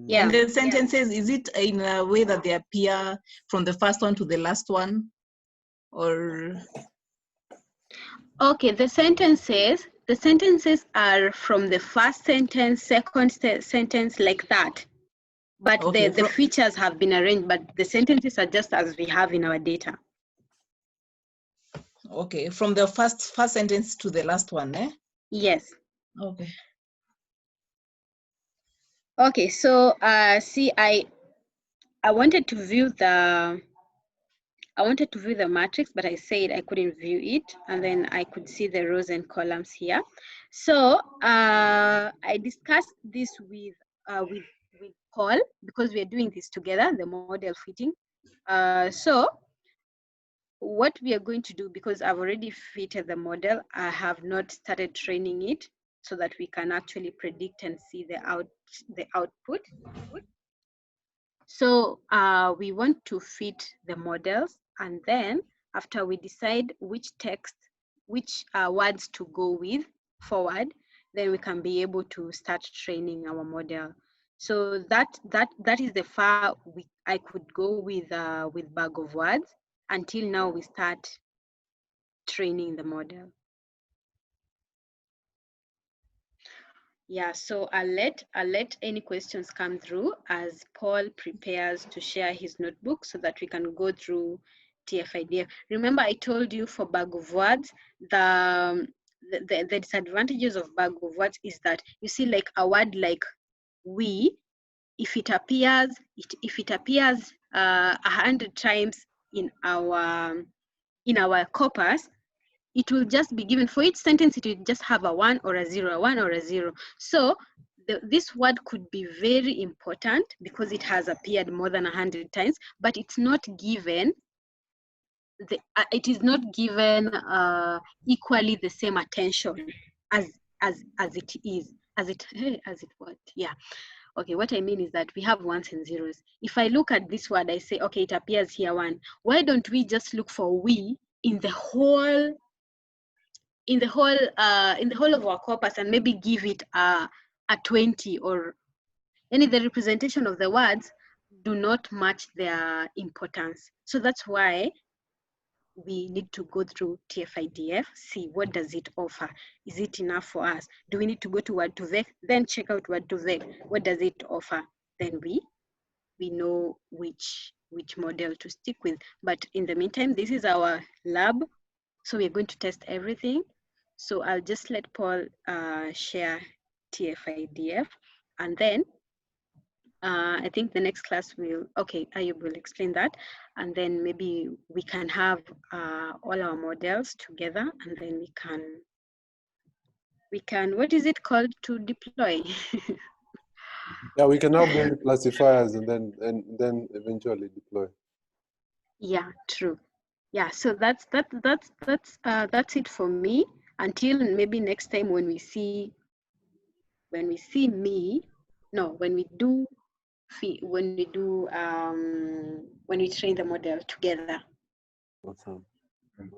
Yeah. And the sentences, is it in a way that they appear from the first one to the last one? Or? Okay, the sentences are from the first sentence, second sentence, like that. But okay, the features have been arranged, but the sentences are just as we have in our data. Okay, from the first sentence to the last one, eh? Yes. Okay. Okay, so see, I wanted to view the matrix, but I said I couldn't view it, and then I could see the rows and columns here. So I discussed this with Paul, because we are doing this together, the model fitting. So what we are going to do, because I've already fitted the model, I have not started training it so that we can actually predict and see the output. So we want to fit the models, and then after we decide which words to go with forward, then we can be able to start training our model. So that is the far I could go with bag of words until now we start training the model. Yeah, so I'll let any questions come through as Paul prepares to share his notebook so that we can go through Tf-Idf. Remember, I told you for bag of words, the disadvantages of bag of words is that, you see, like a word like we, if it appears 100 times in our corpus, it will just be given, for each sentence, it will just have a 1 or a 0, a 1 or a 0. So this word could be very important because it has appeared more than 100 times, but it's not given, it is not given equally the same attention as it is, as it what? Yeah. Okay, what I mean is that we have ones and zeros. If I look at this word, I say, okay, it appears here 1. Why don't we just look for we in the whole of our corpus and maybe give it a a 20 or any the representation of the words do not match their importance. So that's why we need to go through Tf-Idf, see what does it offer. Is it enough for us? Do we need to go to Word2Vec, then check out Word2Vec? What does it offer? Then we know which model to stick with. But in the meantime, this is our lab, so we're going to test everything. So I'll just let Paul share Tf-Idf, and then I think the next class will, okay, Ayub will explain that, and then maybe we can have all our models together, and then we can, what is it called to deploy? Yeah, we can now build classifiers and then eventually deploy. Yeah, true. Yeah, so that's it for me. Until maybe next time when we see me, no, when we train the model together. Awesome.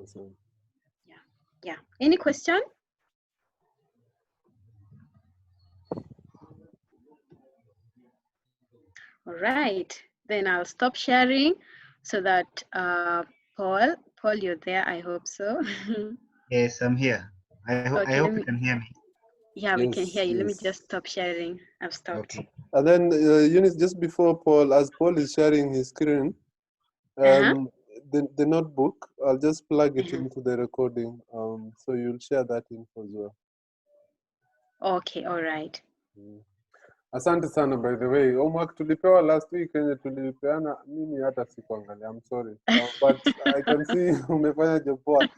Awesome. Yeah. Any question? All right, then I'll stop sharing so that Paul, you're there. I hope so. Yes, I'm here. I hope you can hear me. Yeah, we can hear you. Let me Yes. just stop sharing. I've stopped. Okay. And then, Eunice, just before Paul, as Paul is sharing his screen, the notebook, I'll just plug it into the recording. So you'll share that info as well. Okay, all right. Asante sana, by the way. Homework tulipewa last week yenye tulipeana mimi hata sikuangalia. I'm sorry. But I can see umefanya job poa.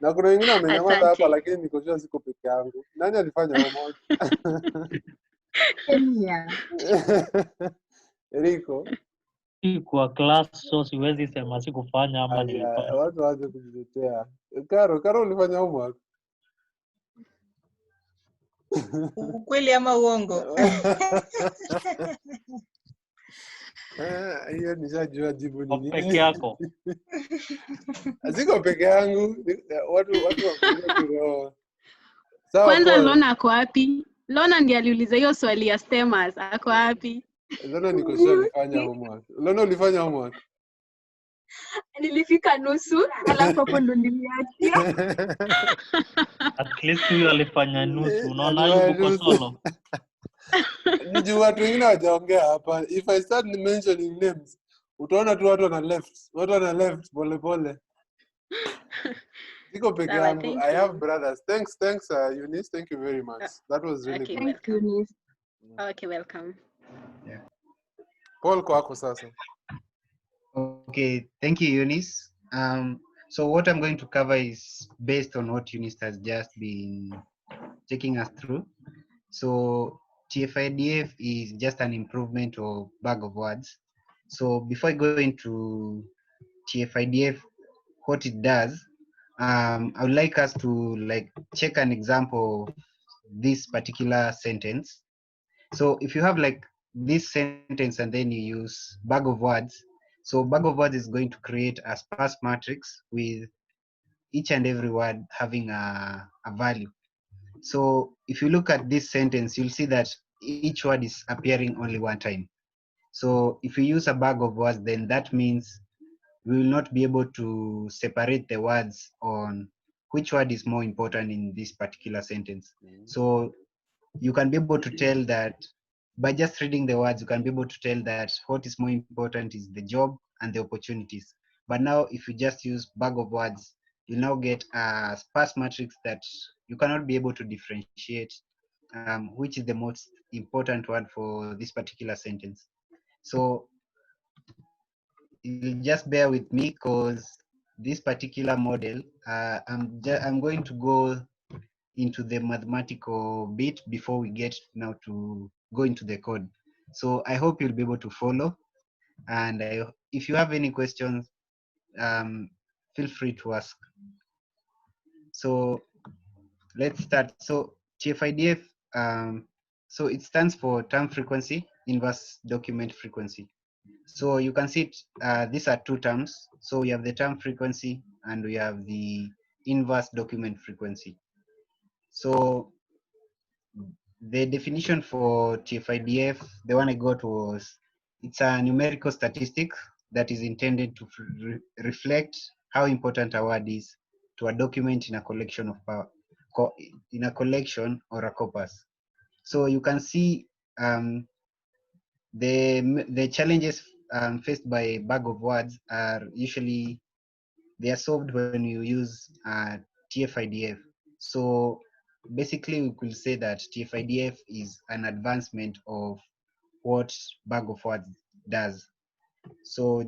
Na kuna wengine wamenyamaza hapa lakini niko sure siko peke yangu. Nani alifanya homework? Eriko. Kwa class so siwezi sema sikufanya ama nilifanya. Watu waanze kujitetea. Karo ulifanya homework? Ukweli ama uongo? Hiyo nishajua jibu ni nini. Peke yako. Siko peke yangu. Watu wakuja kiroho. Kwanza Lona ako wapi? Lona ndiye aliuliza hiyo swali ya stemas. Ako wapi? Lona niko sure alifanya homework. Lona ulifanya homework? Nilifika nusu, alafu hapo ndo niliachia. At least huyo alifanya nusu. Unaona yuko solo. Niju watu wengine wajaongea hapa. If I start mentioning names, utaona tu watu wana left pole pole. Siko peke yangu. I have brothers. Thanks Eunice. Thank you very much. That was really good. Thank you, Eunice. Okay, welcome. Yeah. Paul kwako sasa. Okay, thank you, Eunice. So what I'm going to cover is based on what Eunice has just been taking us through. So Tf-Idf is just an improvement of bag of words. So before I go into Tf-Idf, what it does, I would like us to check an example of this particular sentence. So if you have this sentence and then you use bag of words, so bag of words is going to create a sparse matrix with each and every word having a value. So if you look at this sentence, you'll see that each word is appearing only one time. So if you use a bag of words, then that means we will not be able to separate the words on which word is more important in this particular sentence. So you can be able to tell that by just reading the words, you can be able to tell that what is more important is the job and the opportunities. But now if you just use bag of words, you now get a sparse matrix that you cannot be able to differentiate which is the most important word for this particular sentence. So you'll just bear with me because this particular model, I'm going to go into the mathematical bit before we get now to go into the code. So I hope you'll be able to follow. And if you have any questions, feel free to ask. So let's start. So Tf-Idf, so it stands for term frequency, inverse document frequency. So you can see it, these are two terms. So we have the term frequency and we have the inverse document frequency. So the definition for Tf-Idf, the one I got was, it's a numerical statistic that is intended to reflect how important a word is to a document in a collection of in a collection or a corpus. So you can see the challenges faced by a bag of words are usually, they are solved when you use Tf-Idf. So basically we could say that Tf-Idf is an advancement of what bag of words does. So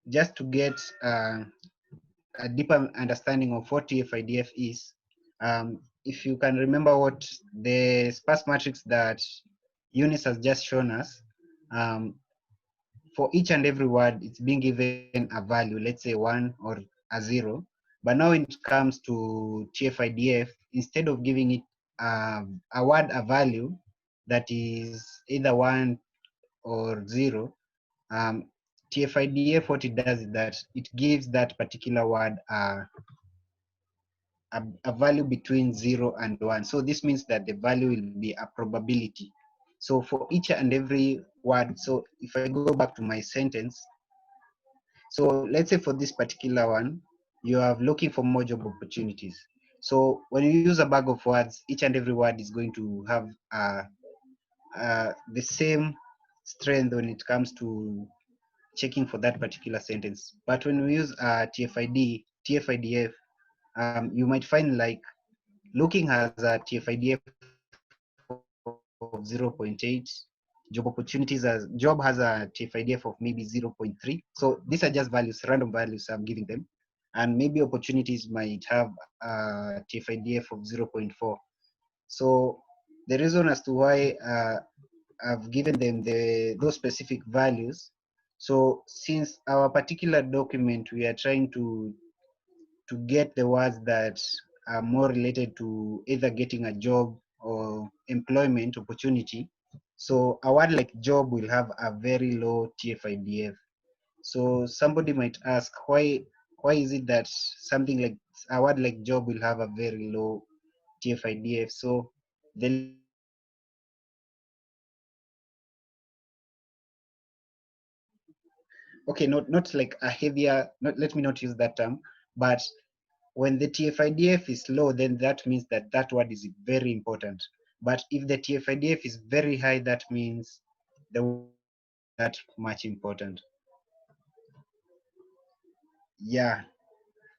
just to get a deeper understanding of what Tf-Idf is, if you can remember what the sparse matrix that Eunice has just shown us, for each and every word, it's being given a value, let's say 1 or a 0. But now when it comes to Tf-Idf, instead of giving it a word a value that is either 1 or 0, Tf-Idf, what it does is that it gives that particular word a value between 0 and 1. So this means that the value will be a probability. So for each and every word, so if I go back to my sentence, so let's say for this particular one, you are looking for more job opportunities. So when you use a bag of words, each and every word is going to have the same strength when it comes to checking for that particular sentence. But when we use Tf-Idf, you might find like looking has a Tf-Idf of 0.8, job has a Tf-Idf of maybe 0.3. So these are just values, random values I'm giving them. And maybe opportunities might have a Tf-Idf of 0.4. So the reason as to why I've given them those specific values. So since our particular document, we are trying to get the words that are more related to either getting a job or employment opportunity. So a word like job will have a very low Tf-Idf. So somebody might ask, why is it that something like a word like job will have a very low Tf-Idf? So the okay, not like a heavier, not, let me not use that term, but when the Tf-Idf is low, then that means that that word is very important. But if the Tf-Idf is very high, that means the word is not that much important. Yeah.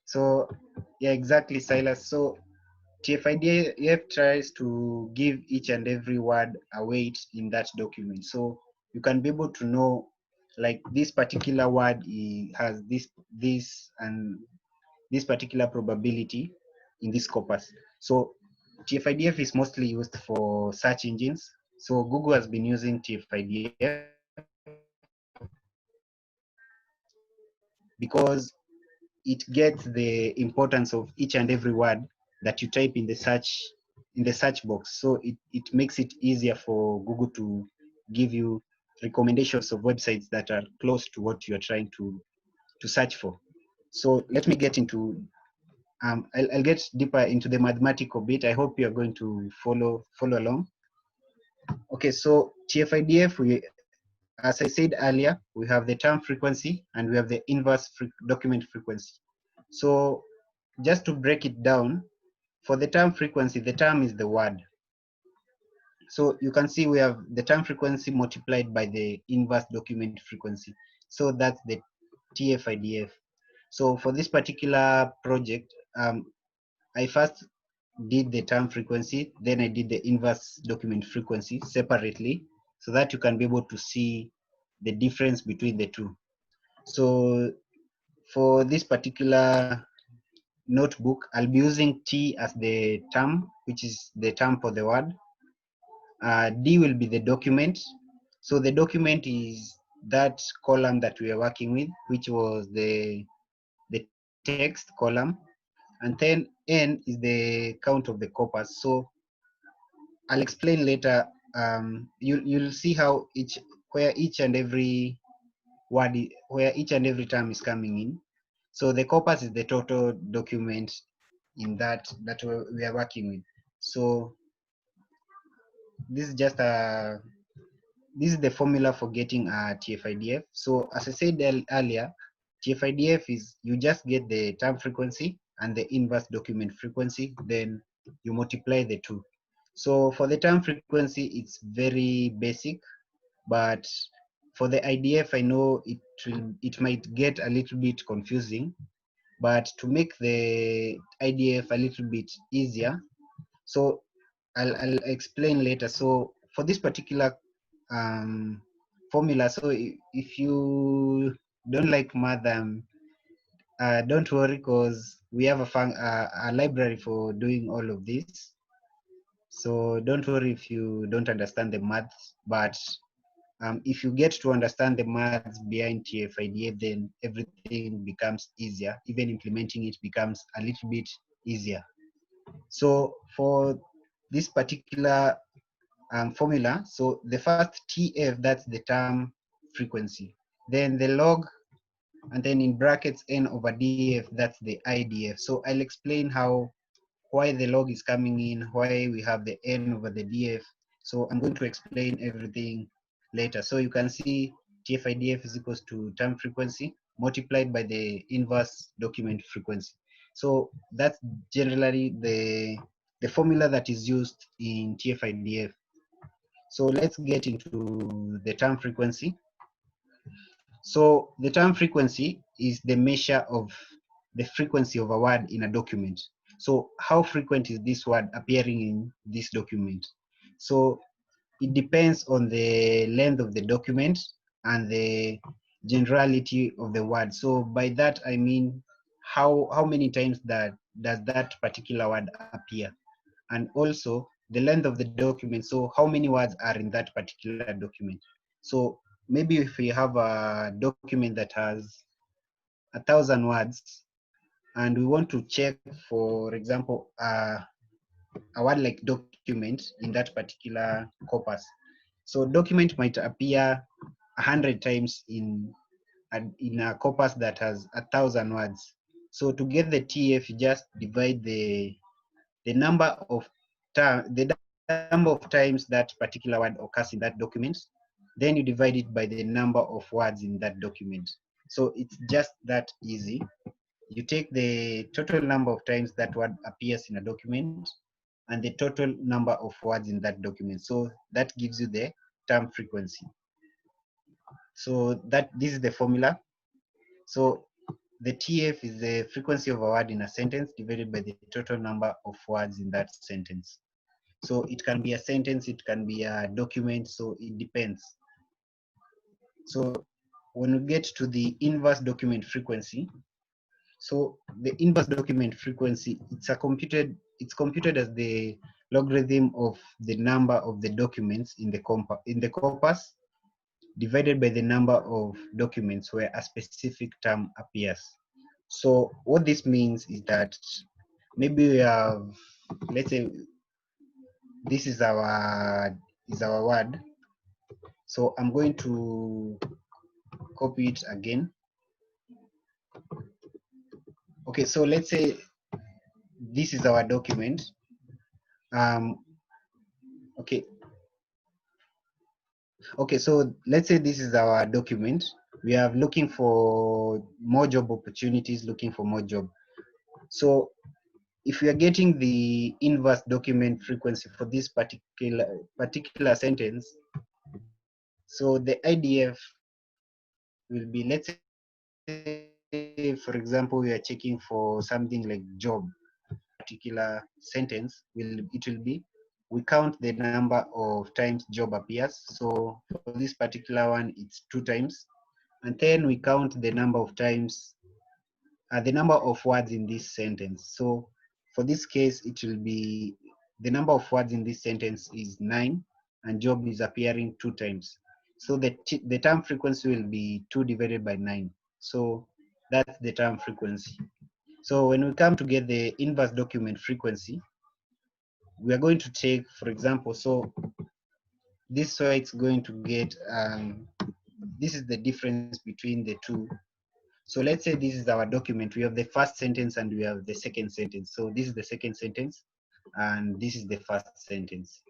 So yeah, exactly, Silas. So Tf-Idf tries to give each and every word a weight in that document. So you can be able to know, like, this particular word has this and this particular probability in this corpus. So Tf-Idf is mostly used for search engines. So Google has been using Tf-Idf because it gets the importance of each and every word that you type in the search box. So it makes it easier for Google to give you recommendations of websites that are close to what you're trying to search for. So let me get into I'll get deeper into the mathematical bit. I hope you're going to follow along. Okay, so Tf-Idf, as I said earlier, we have the term frequency and we have the inverse document frequency. So just to break it down, for the term frequency, the term is the word. So you can see we have the term frequency multiplied by the inverse document frequency. So that's the Tf-Idf. So for this particular project, I first did the term frequency, then I did the inverse document frequency separately so that you can be able to see the difference between the two. So for this particular notebook, I'll be using T as the term, which is the term for the word. D will be the document. So the document is that column that we are working with, which was the text column. And then N is the count of the corpus. So I'll explain later. You'll see how where each and every word, where each and every term is coming in. So the corpus is the total document in that we are working with. So this is just a this is the formula for getting a Tf-Idf. So as I said earlier, Tf-Idf is you just get the term frequency and the inverse document frequency, then you multiply the two. So for the term frequency, it's very basic, but for the IDF, I know it might get a little bit confusing, but to make the IDF a little bit easier, so I'll explain later. So for this particular formula, so if you don't like math, don't worry, because we have a library for doing all of this. So don't worry if you don't understand the math, but if you get to understand the maths behind Tf-Idf, then everything becomes easier. Even implementing it becomes a little bit easier. So for this particular formula, so the first Tf, that's the term frequency. Then the log, and then in brackets n over df, that's the idf. So I'll explain why the log is coming in, why we have the n over the df. So I'm going to explain everything later. So you can see Tf-Idf is equals to term frequency multiplied by the inverse document frequency. So that's generally the formula that is used in Tf-Idf. So let's get into the term frequency. So the term frequency is the measure of the frequency of a word in a document. So how frequent is this word appearing in this document? So it depends on the length of the document and the generality of the word. So by that I mean how many times does that particular word appear, and also the length of the document. So how many words are in that particular document? So maybe if we have a document that has 1,000 words and we want to check, for example, a word like document in that particular corpus. So document might appear 100 times in a corpus that has 1,000 words. So to get the TF, you just divide the number of times that particular word occurs in that document. Then you divide it by the number of words in that document. So it's just that easy. You take the total number of times that word appears in a document and the total number of words in that document. So that gives you the term frequency. So this is the formula. So the TF is the frequency of a word in a sentence divided by the total number of words in that sentence. So it can be a sentence, it can be a document, so it depends. So when we get to the inverse document frequency, so the inverse document frequency, it's computed as the logarithm of the number of the documents in the corpus divided by the number of documents where a specific term appears. So what this means is that maybe we have, let's say this is our word. So I'm going to copy it again. Okay, so let's say this is our document. Okay, so let's say this is our document. We are looking for more job opportunities, looking for more job. So if we are getting the inverse document frequency for this particular sentence, so the IDF will be, let's say, for example, we are checking for something like job. Particular sentence it will be, we count the number of times job appears. So for this particular one, it's 2 times, and then we count the number of times, the number of words in this sentence. So for this case, it will be the number of words in this sentence is 9, and job is appearing 2 times. So the term frequency will be 2 divided by 9. So that's the term frequency. So when we come to get the inverse document frequency, we are going to take, for example, so this way it's going to get, this is the difference between the two. So let's say this is our document. We have the first sentence and we have the second sentence. So this is the second sentence and this is the first sentence.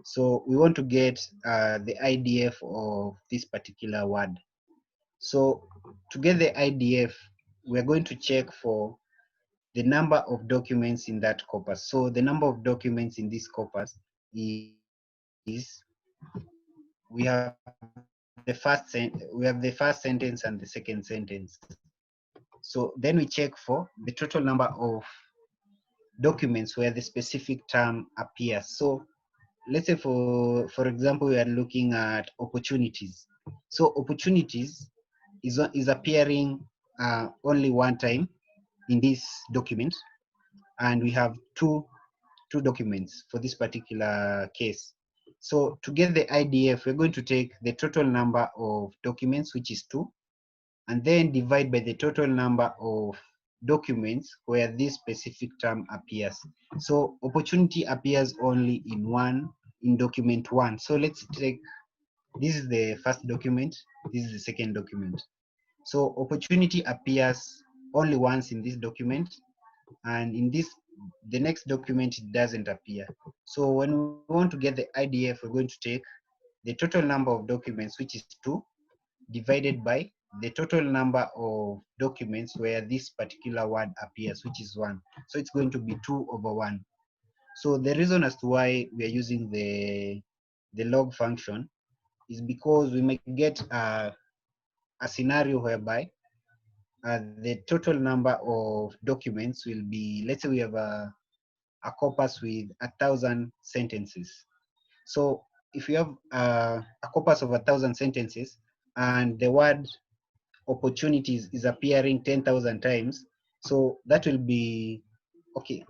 So we want to get the IDF of this particular word. So to get the IDF, we're going to check for the number of documents in that corpus. So the number of documents in this corpus is, we have the first sentence and the second sentence. So then we check for the total number of documents where the specific term appears. So let's say for example, we are looking at opportunities. So opportunities is appearing only one time in this document, and we have two documents for this particular case. So to get the IDF, we're going to take the total number of documents, which is 2, and then divide by the total number of documents where this specific term appears. So opportunity appears only in document 1. So let's take, this is the first document, this is the second document. So opportunity appears only once in this document, and in the next document it doesn't appear. So when we want to get the IDF, we're going to take the total number of documents, which is 2, divided by the total number of documents where this particular word appears, which is 1. So it's going to be 2/1. So the reason as to why we are using the log function is because we may get a scenario whereby the total number of documents will be, let's say we have a corpus with 1,000 sentences. So if you have a corpus of 1,000 sentences and the word opportunities is appearing 10,000 times, so that will be okay.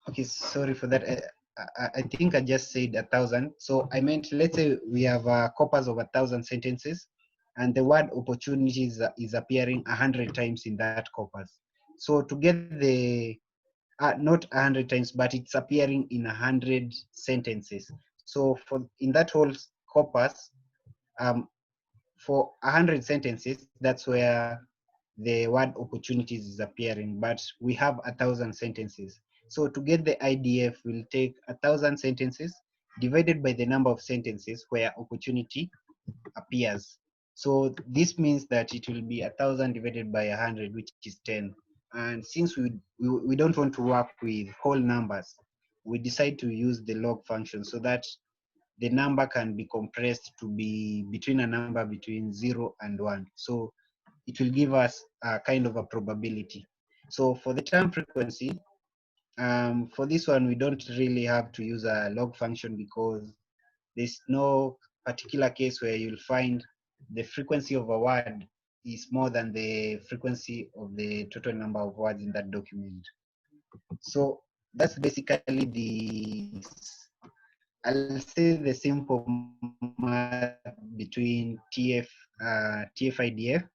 Okay, sorry for that. I think I just said 1,000. So I meant, let's say we have a corpus of 1,000 sentences, and the word opportunities is appearing 100 times in that corpus. So to get the not 100 times, but it's appearing in 100 sentences. So in that whole corpus, for 100 sentences, that's where the word opportunities is appearing, but we have 1,000 sentences. So to get the IDF, we'll take 1,000 sentences divided by the number of sentences where opportunity appears. So this means that it will be 1,000 divided by 100, which is 10. And since we don't want to work with whole numbers, we decide to use the log function so that the number can be compressed to be between a number between 0 and 1. So it will give us a kind of a probability. So for the term frequency, for this one, we don't really have to use a log function because there's no particular case where you'll find the frequency of a word is more than the frequency of the total number of words in that document. So that's basically I'll say the simple math between Tf-Idf,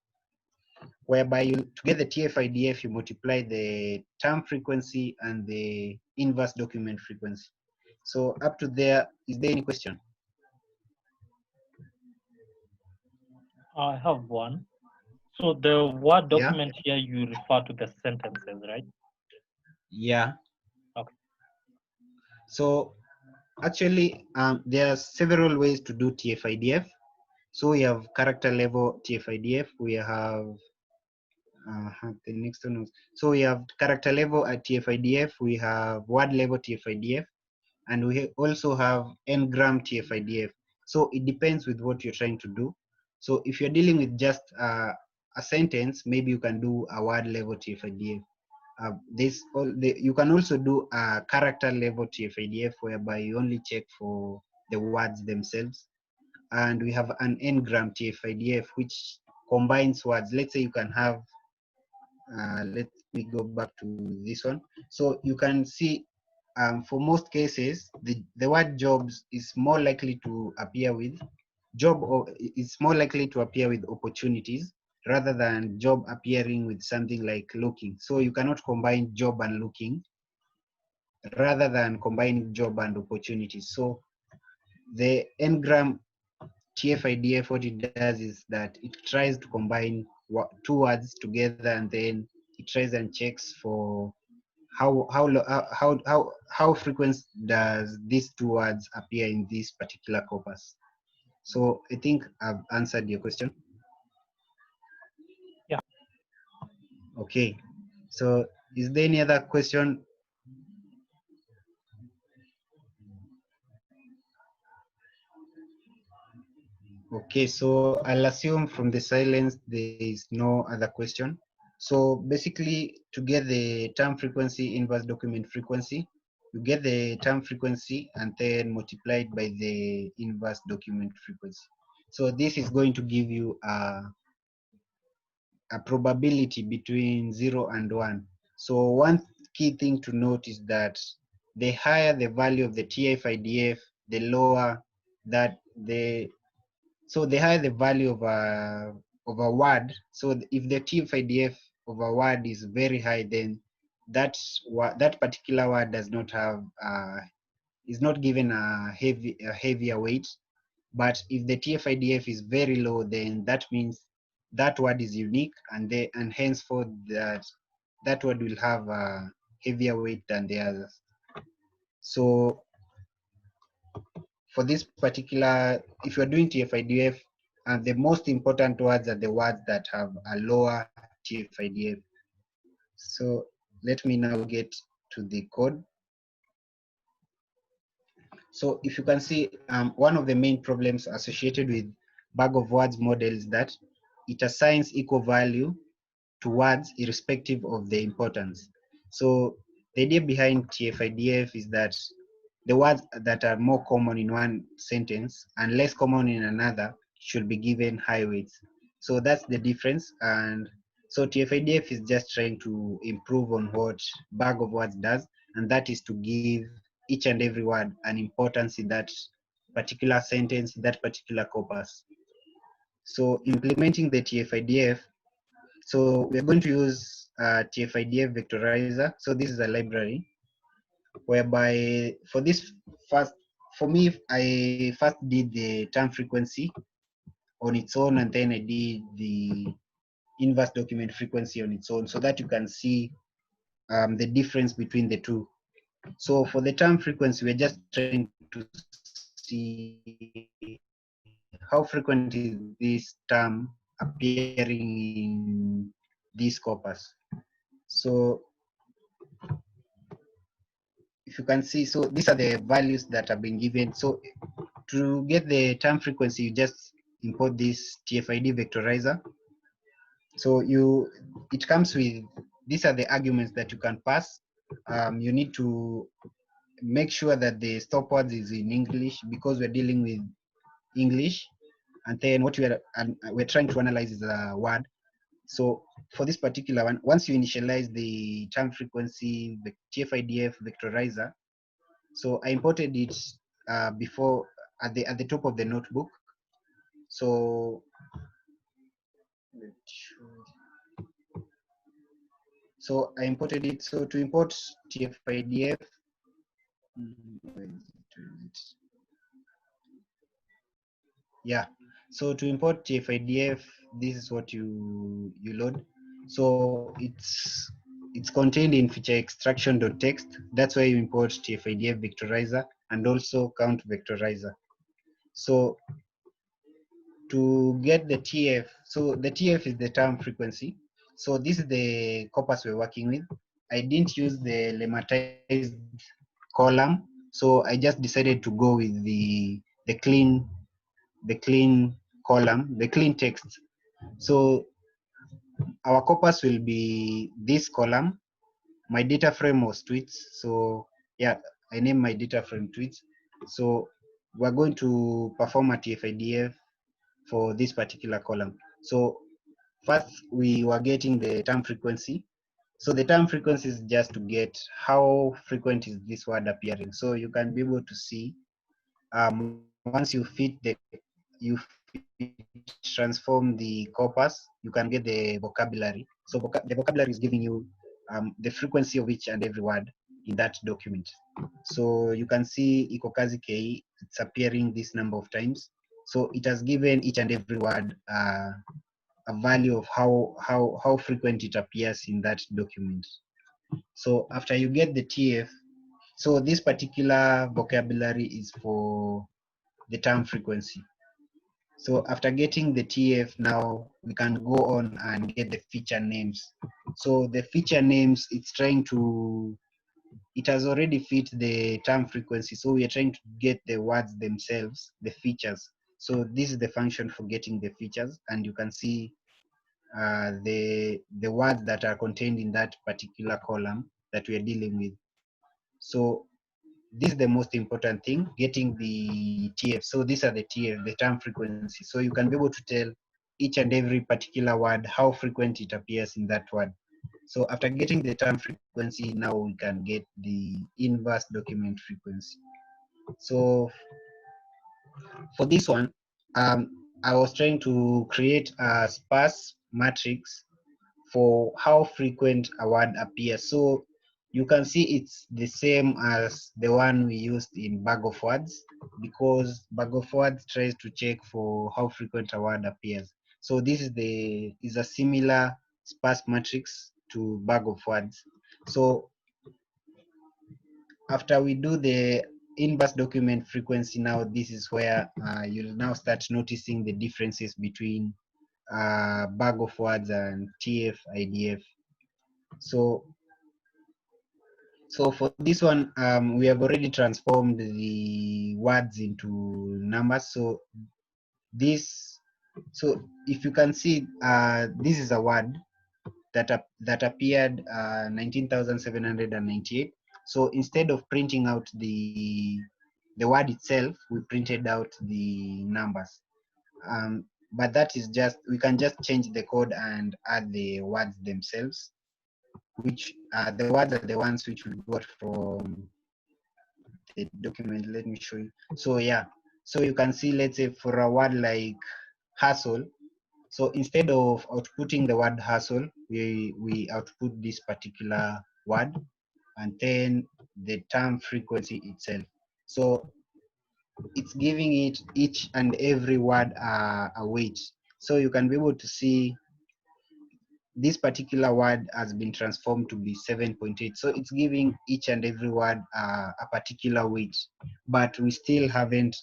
whereby to get the Tf-Idf, you multiply the term frequency and the inverse document frequency. So up to there, is there any question? I have one. So the Word Yeah. document here, you refer to the sentences, right? Yeah. Okay. So actually, there are several ways to do Tf-Idf. So we have character level Tf-Idf. We have the next one. So we have character level at Tf-Idf. We have word level Tf-Idf, and we also have n-gram Tf-Idf. So it depends with what you're trying to do. So if you're dealing with just a sentence, maybe you can do a word level Tf-Idf. You can also do a character level Tf-Idf, whereby you only check for the words themselves. And we have an n-gram Tf-Idf, which combines words. Let's say you can have, let me go back to this one. So you can see, for most cases, the word jobs is more likely to appear with job, or it's more likely to appear with opportunities rather than job appearing with something like looking. So you cannot combine job and looking rather than combining job and opportunities. So the n-gram Tf-Idf, what it does is that it tries to combine two words together, and then it tries and checks for how frequent does these two words appear in this particular corpus? So I think I've answered your question. Yeah. Okay. So is there any other question? Okay, so I'll assume from the silence there is no other question. So basically, to get the term frequency, inverse document frequency, you get the term frequency and then multiply it by the inverse document frequency. So this is going to give you a probability between 0 and 1. So one key thing to note is that the higher the value of the Tf-Idf, the lower that the higher the value of a word. So if the Tf-Idf of a word is very high, then that particular word does not have is not given a heavier weight. But if the Tf-Idf is very low, then that means that word is unique, and henceforth that word will have a heavier weight than the others. So for this particular, if you're doing Tf-Idf, the most important words are the words that have a lower Tf-Idf. So let me now get to the code. So if you can see, one of the main problems associated with bag of words model is that it assigns equal value to words irrespective of their importance. So the idea behind Tf-Idf is that the words that are more common in one sentence and less common in another should be given high weights. So that's the difference. And so Tf-Idf is just trying to improve on what bag of words does, and that is to give each and every word an importance in that particular sentence, that particular corpus. So implementing the Tf-Idf, so we're going to use Tf-Idf vectorizer. So this is a library whereby for me, I first did the term frequency on its own, and then I did the inverse document frequency on its own, so that you can see the difference between the two. So for the term frequency, we're just trying to see how frequent is this term appearing in this corpus. So if you can see, so these are the values that have been given. So to get the term frequency, you just import this Tf-Idf vectorizer. So it comes with, these are the arguments that you can pass. You need to make sure that the stopwords is in English because we're dealing with English. And then what we're trying to analyze is a word. So for this particular one, once you initialize the term frequency, the Tf-Idf vectorizer, so I imported it before at the top of the notebook. So I imported it. So to import Tf-Idf, yeah. So to import Tf-Idf, this is what you load. So it's contained in feature extraction.txt. That's why you import Tf-Idf vectorizer and also count vectorizer. So to get the Tf, so the Tf is the term frequency. So this is the corpus we're working with. I didn't use the lemmatized column, so I just decided to go with the clean column, the clean text. So our corpus will be this column. My data frame was tweets. So yeah, I named my data frame tweets. So we're going to perform a Tf-Idf for this particular column. So first we were getting the term frequency. So the term frequency is just to get how frequent is this word appearing. So you can be able to see once transform the corpus, you can get the vocabulary. So the vocabulary is giving you the frequency of each and every word in that document. So you can see ikokazi ke, it's appearing this number of times. So it has given each and every word a value of how frequent it appears in that document. So after you get the TF, so this particular vocabulary is for the term frequency. So after getting the TF, now we can go on and get the feature names. So the feature names, it has already fit the term frequency. So we are trying to get the words themselves, the features. So this is the function for getting the features, and you can see the words that are contained in that particular column that we are dealing with. So this is the most important thing, getting the TF. So these are the TF, the term frequency. So you can be able to tell each and every particular word, how frequent it appears in that word. So after getting the term frequency, now we can get the inverse document frequency. So for this one, I was trying to create a sparse matrix for how frequent a word appears. So you can see it's the same as the one we used in bag of words, because bag of words tries to check for how frequent a word appears. So this is a similar sparse matrix to bag of words. So after we do the inverse document frequency, now this is where you'll now start noticing the differences between bag of words and Tf-Idf. So for this one, we have already transformed the words into numbers. So if you can see, this is a word that appeared 19,798. So instead of printing out the word itself, we printed out the numbers. But that is just, we can just change the code and add the words themselves, which the words are the ones which we got from the document. Let me show you. So yeah, so you can see, let's say for a word like hustle, so instead of outputting the word hustle, we output this particular word and then the term frequency itself. So it's giving it each and every word a weight. So you can be able to see this particular word has been transformed to be 7.8. So it's giving each and every word a particular weight, but we still haven't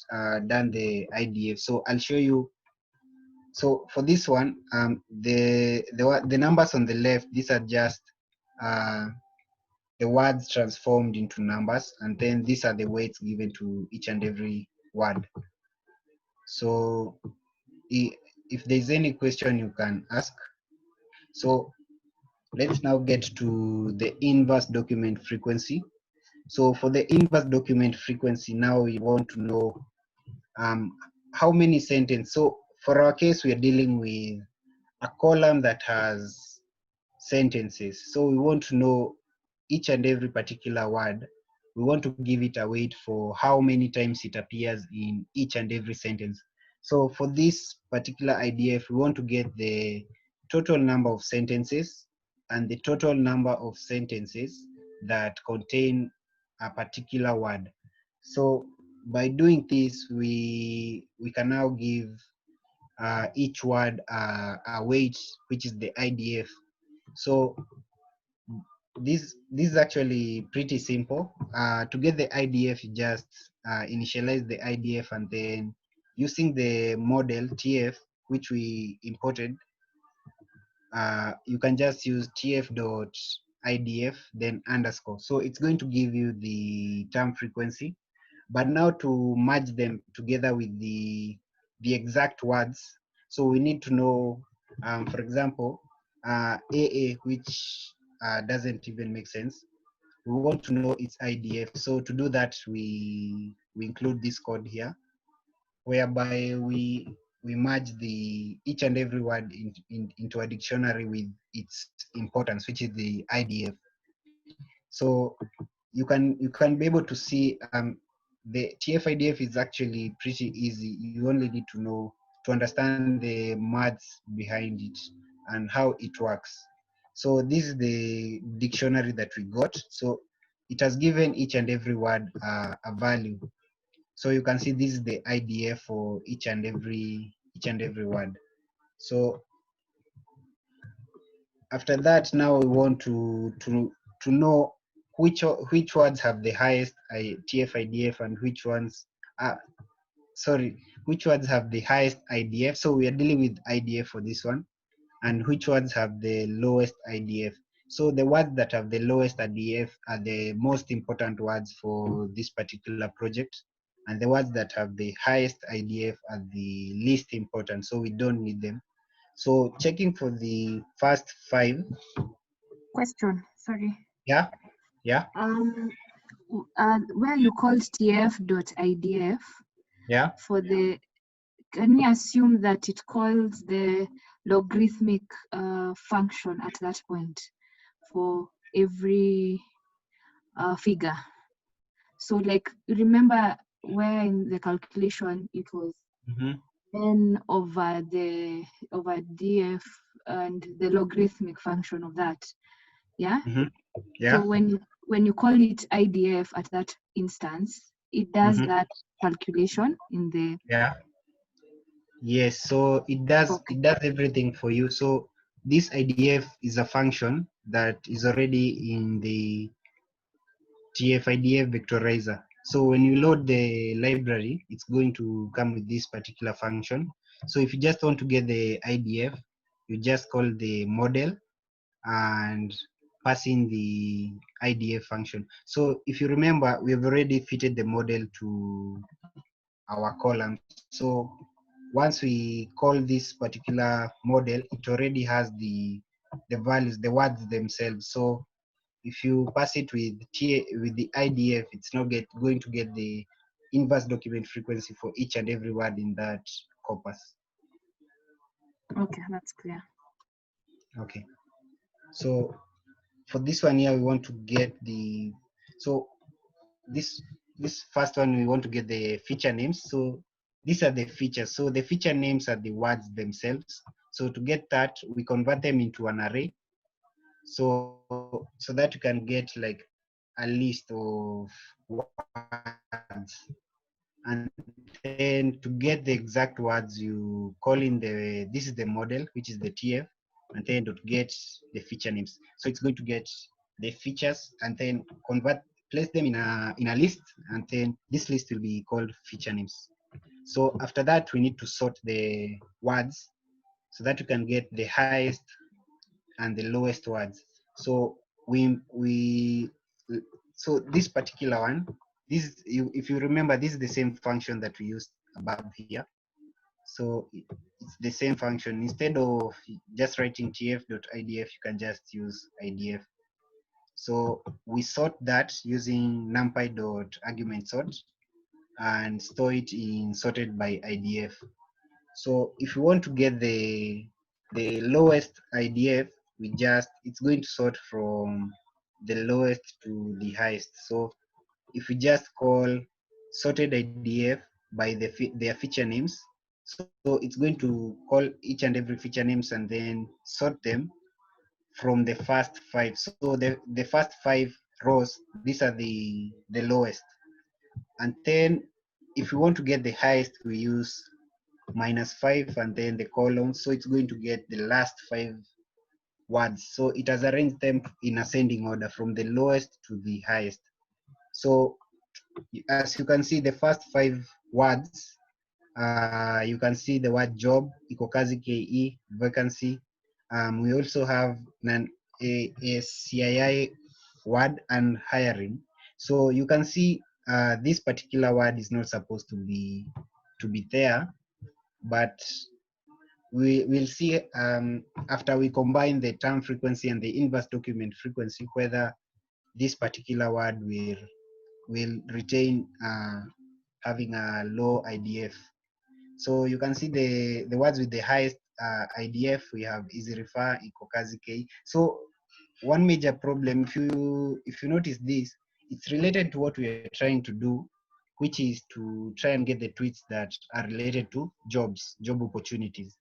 done the IDF. So I'll show you. So for this one, the numbers on the left, these are just the words transformed into numbers, and then these are the weights given to each and every word. So if there's any question you can ask. So let's now get to the inverse document frequency. So for the inverse document frequency, now we want to know how many sentences. So for our case, we are dealing with a column that has sentences. So we want to know each and every particular word. We want to give it a weight for how many times it appears in each and every sentence. So for this particular IDF, we want to get the total number of sentences and the total number of sentences that contain a particular word. So by doing this, we can now give each word a weight, which is the IDF. So this is actually pretty simple. To get the IDF, you just initialize the IDF, and then using the model TF, which we imported, you can just use tf.idf then underscore. So it's going to give you the term frequency. But now to merge them together with the exact words, so we need to know, for example, AA, which doesn't even make sense. We want to know its IDF. So to do that, we include this code here, whereby we merge each and every word into a dictionary with its importance, which is the IDF. So you can be able to see the Tf-Idf is actually pretty easy. You only need to know to understand the maths behind it and how it works. So this is the dictionary that we got. So it has given each and every word a value. So you can see this is the IDF for each and every word. So after that, now we want to to know which words have the highest Tf-Idf and which ones which words have the highest IDF. So we are dealing with IDF for this one, and which words have the lowest IDF. So the words that have the lowest IDF are the most important words for this particular project, and the words that have the highest IDF are the least important, so we don't need them. So checking for the first 5. Question, sorry. Yeah. Where you called tf.idf, Yeah. for the, can we assume that it calls the logarithmic function at that point for every figure? So like, remember where in the calculation it was n over df and the logarithmic function of that, yeah? Yeah. So when you call it IDF at that instance, it does that calculation in the... Yeah. Yes, so it does everything for you. So this IDF is a function that is already in the Tf-Idf vectorizer. So when you load the library, it's going to come with this particular function. So if you just want to get the IDF, you just call the model and pass in the IDF function. So if you remember, we have already fitted the model to our column. So once we call this particular model, it already has the values, the words themselves. So if you pass it with the IDF, it's not going to get the inverse document frequency for each and every word in that corpus. Okay, that's clear. Okay, so for this one here, we want to get the, so this first one, we want to get the feature names. So these are the features. So the feature names are the words themselves. So to get that, we convert them into an array. So that you can get like a list of words. And then to get the exact words, you call in this is the model, which is the TF, and then to get the feature names. So it's going to get the features and then place them in a list, and then this list will be called feature names. So after that, we need to sort the words so that you can get the highest and the lowest words. So so this particular one, if you remember, this is the same function that we used above here. So it's the same function. Instead of just writing tf.idf, you can just use idf. So we sort that using numpy.argument sort and store it in sorted by idf. So if you want to get the lowest IDF, it's going to sort from the lowest to the highest. So if we just call sorted IDF by their feature names, so it's going to call each and every feature names and then sort them from the first 5. So the first 5 rows, these are the lowest. And then if we want to get the highest, we use -5 and then the colon. So it's going to get the last 5 words. So it has arranged them in ascending order from the lowest to the highest. So as you can see, the first 5 words, you can see the word job, ikokazi ke, vacancy. We also have a CII word and hiring. So you can see this particular word is not supposed to be there, but we will see after we combine the term frequency and the inverse document frequency whether this particular word will retain having a low IDF. So you can see the words with the highest IDF. We have easy refer, ikokazi k. So one major problem, if you notice this, it's related to what we are trying to do, which is to try and get the tweets that are related to job opportunities.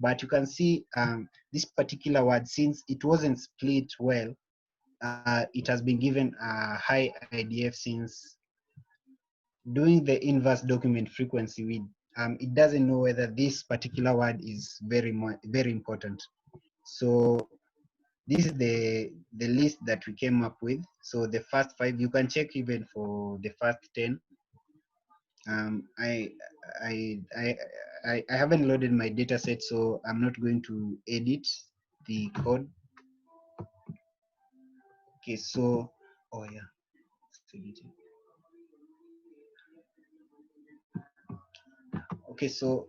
But you can see this particular word, since it wasn't split well, it has been given a high IDF since doing the inverse document frequency, it doesn't know whether this particular word is very important. So this is the list that we came up with. So the first 5, you can check even for the first 10. I haven't loaded my data set, so I'm not going to edit the code. Okay, so oh yeah, okay, so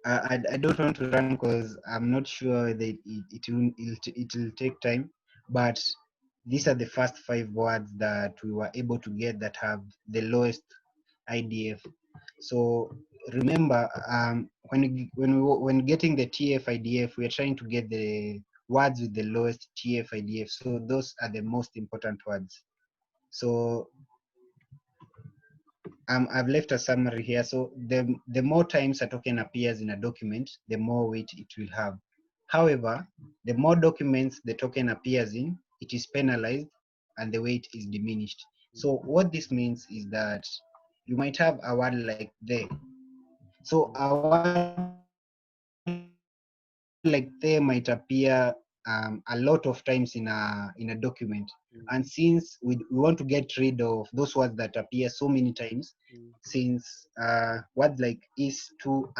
I don't want to run because I'm not sure that it will take time, but these are the first 5 words that we were able to get that have the lowest IDF. So remember, when getting the Tf-Idf, we are trying to get the words with the lowest Tf-Idf. So those are the most important words. So I've left a summary here. So the more times a token appears in a document, the more weight it will have. However, the more documents the token appears in, it is penalized and the weight is diminished. So what this means is that you might have a word like they. So a word like they might appear a lot of times in a document. And since we want to get rid of those words that appear so many times, since words like is, to,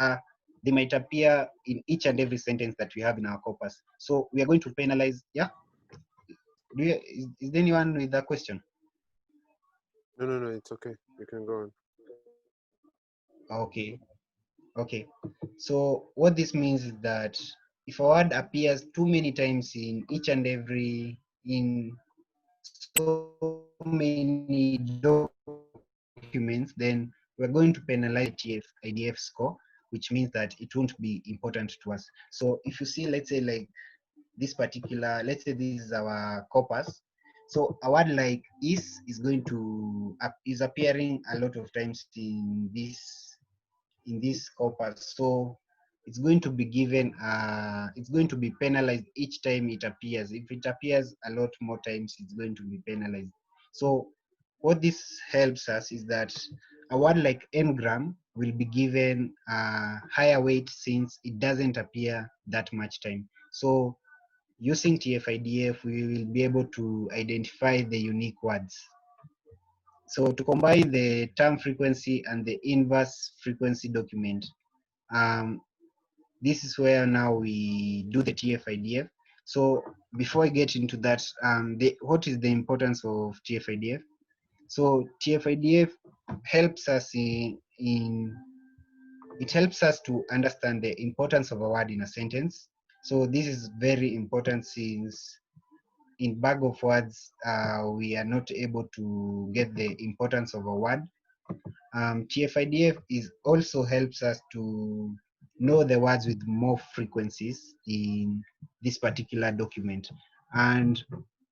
they might appear in each and every sentence that we have in our corpus. So we are going to penalize. Yeah. Is there anyone with a question? No, it's okay. You can go on. Okay. Okay. So what this means is that if a word appears too many times in each and every, in so many documents, then we're going to penalize Tf-Idf score, which means that it won't be important to us. So if you see, let's say like this particular, let's say this is our corpus. So a word like is going to is appearing a lot of times in this corpus. So it's going to be given, it's going to be penalized each time it appears. If it appears a lot more times, it's going to be penalized. So what this helps us is that a word like engram will be given a higher weight since it doesn't appear that much time. So using Tf-Idf, we will be able to identify the unique words. So to combine the term frequency and the inverse frequency document, this is where now we do the Tf-Idf. So before I get into that, what is the importance of Tf-Idf? So Tf-Idf helps us it helps us to understand the importance of a word in a sentence. So this is very important since in bag of words, we are not able to get the importance of a word. Tf-Idf also helps us to know the words with more frequencies in this particular document. And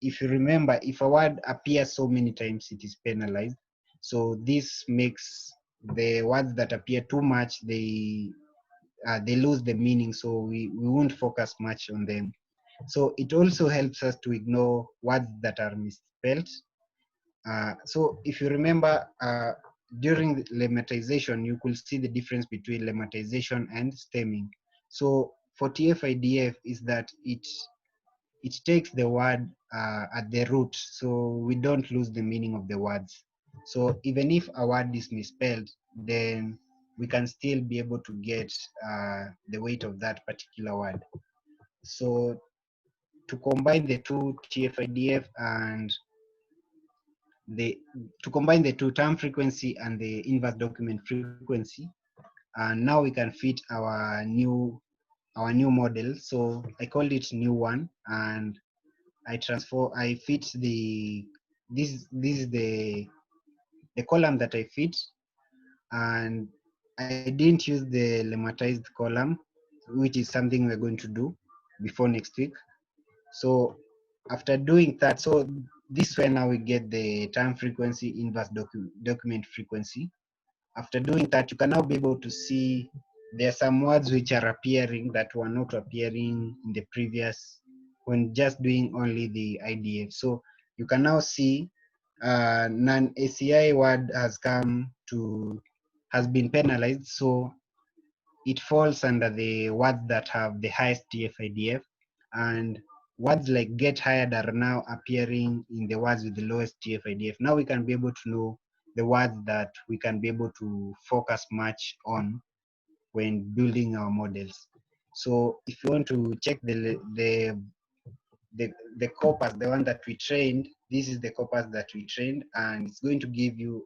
if you remember, if a word appears so many times, it is penalized. So this makes the words that appear too much, they lose the meaning. So we won't focus much on them. So it also helps us to ignore words that are misspelled. So if you remember, during the lemmatization, you could see the difference between lemmatization and stemming. So for Tf-Idf is that it takes the word at the root, so we don't lose the meaning of the words. So even if a word is misspelled, then we can still be able to get the weight of that particular word. So to combine the two, Tf-Idf and to combine the two, term frequency and the inverse document frequency, and now we can fit our new model. So I called it new one, and I fit this is the column that I fit, and I didn't use the lemmatized column, which is something we're going to do before next week. So after doing that, so this way now we get the term frequency inverse document frequency. After doing that, you can now be able to see there are some words which are appearing that were not appearing in the previous when just doing only the IDF. So you can now see non-ACI word has been penalized. So it falls under the words that have the highest Tf-Idf, and words like get hired are now appearing in the words with the lowest Tf-Idf. Now we can be able to know the words that we can be able to focus much on when building our models. So if you want to check the corpus, the one that we trained, this is the corpus that we trained, and it's going to give you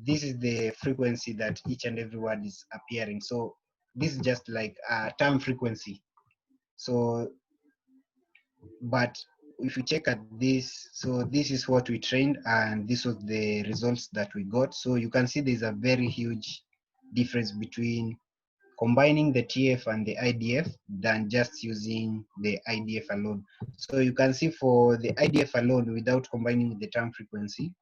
this is the frequency that each and every word is appearing. So this is just like a term frequency. So, but if you check at this, so this is what we trained, and this was the results that we got. So you can see there's a very huge difference between combining the TF and the IDF than just using the IDF alone. So you can see for the IDF alone, without combining with the term frequency,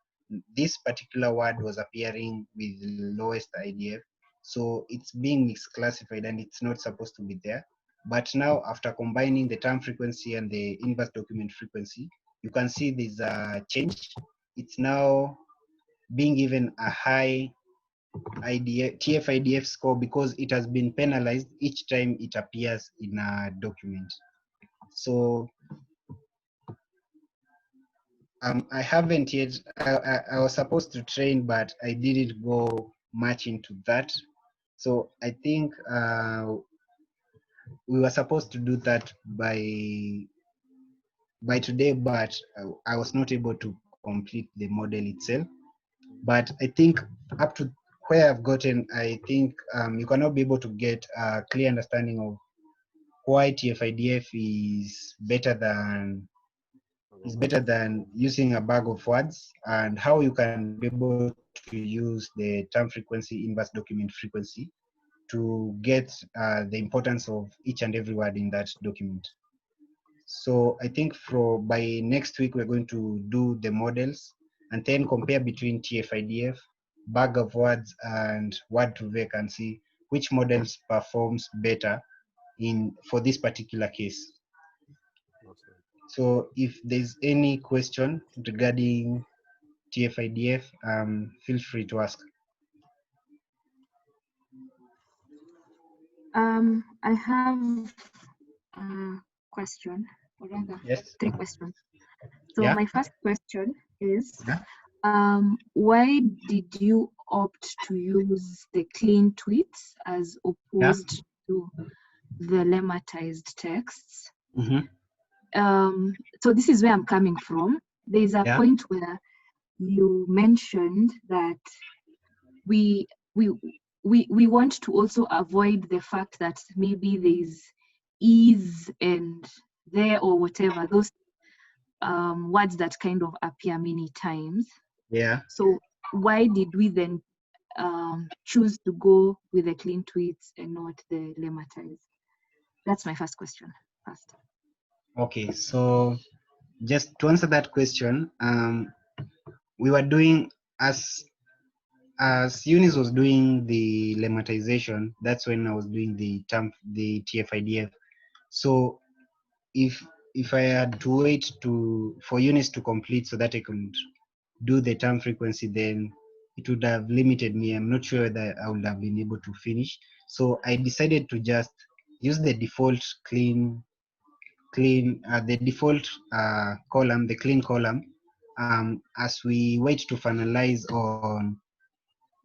this particular word was appearing with the lowest IDF. So it's being misclassified and it's not supposed to be there. But now after combining the term frequency and the inverse document frequency, you can see there's a change. It's now being given a high Tf-Idf score because it has been penalized each time it appears in a document. So I haven't yet, I was supposed to train, but I didn't go much into that. So I think we were supposed to do that by today, but I was not able to complete the model itself. But I think up to where I've gotten, I think you cannot be able to get a clear understanding of why Tf-Idf is better than using a bag of words, and how you can be able to use the term frequency, inverse document frequency, to get the importance of each and every word in that document. So I think by next week, we're going to do the models and then compare between Tf-Idf, bag of words, and word to vec, and see which models performs better for this particular case. So if there's any question regarding Tf-Idf, feel free to ask. I have a question, or rather, Yes. 3 questions. So Yeah. my first question is, Yeah. why did you opt to use the clean tweets as opposed to the lemmatized texts? So this is where I'm coming from. There's a point where you mentioned that we want to also avoid the fact that maybe there's is and there or whatever, those words that kind of appear many times. Yeah. So why did we then choose to go with the clean tweets and not the lemmatized? That's my first question first. Okay, so just to answer that question, we were doing, as Eunice was doing the lemmatization, that's when I was doing the Tf-Idf. So if I had to wait for Eunice to complete so that I could do the term frequency, then it would have limited me. I'm not sure that I would have been able to finish. So I decided to just use the default the default column, the clean column, as we wait to finalize on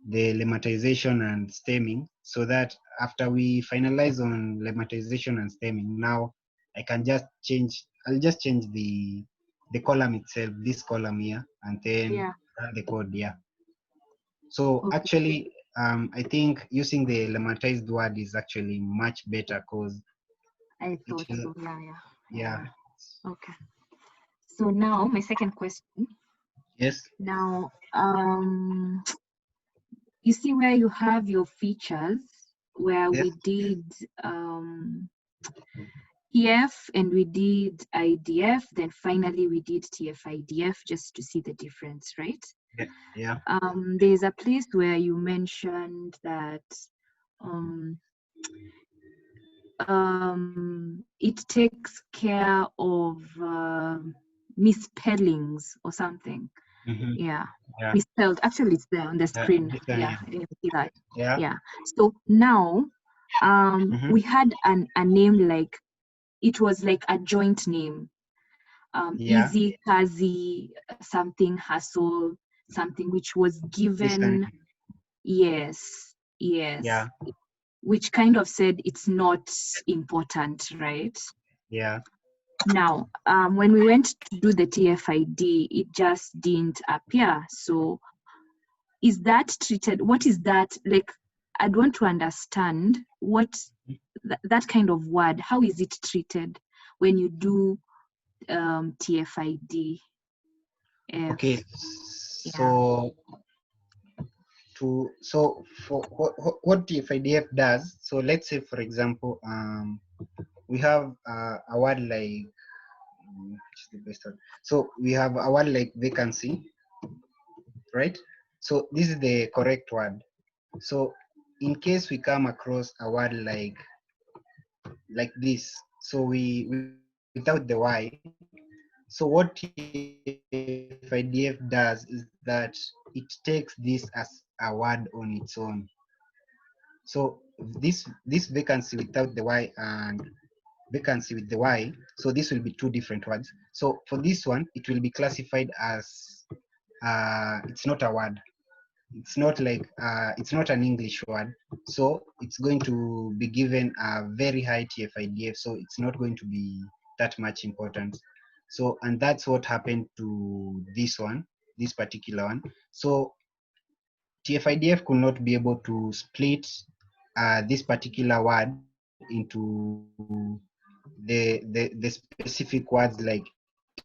the lemmatization and stemming, so that after we finalize on lemmatization and stemming, now I can just change, I'll just change the column itself, this column here, and then run the code. Yeah. So actually, I think using the lemmatized word is actually much better, because I thought so. Yeah. Okay. So now my second question. Yes. Now, you see where you have your features, where we did TF and we did IDF, then finally we did Tf-Idf, just to see the difference, right? Yeah. There's a place where you mentioned that it takes care of misspellings or something. Yeah. Misspelled. Actually, it's there on the screen. Yeah, you see that. Yeah. So now we had a name like it was like a joint name. Yeah. Easy, Kazi, something, hustle, something which was This given. kind. Yes, yes. Yeah. Which kind of said it's not important, right? Yeah. Now, when we went to do the Tf-Id, it just didn't appear. So is that treated, what is that, like, I'd want to understand what that kind of word, how is it treated when you do Tf-Id? Okay. Yeah. So for what Tf-Idf does, so let's say for example, we have a word like which is the best word? So we have a word like vacancy, right? So this is the correct word. So in case we come across a word like this, so we without the y, so what Tf-Idf does is that it takes this as a word on its own. So this vacancy without the y and vacancy with the y, so this will be two different words. So for this one, it will be classified as it's not a word. It's not like it's not an English word. So it's going to be given a very high Tf-Idf. So it's not going to be that much important. So and that's what happened to this one, this particular one. So Tf-Idf could not be able to split this particular word into the specific words like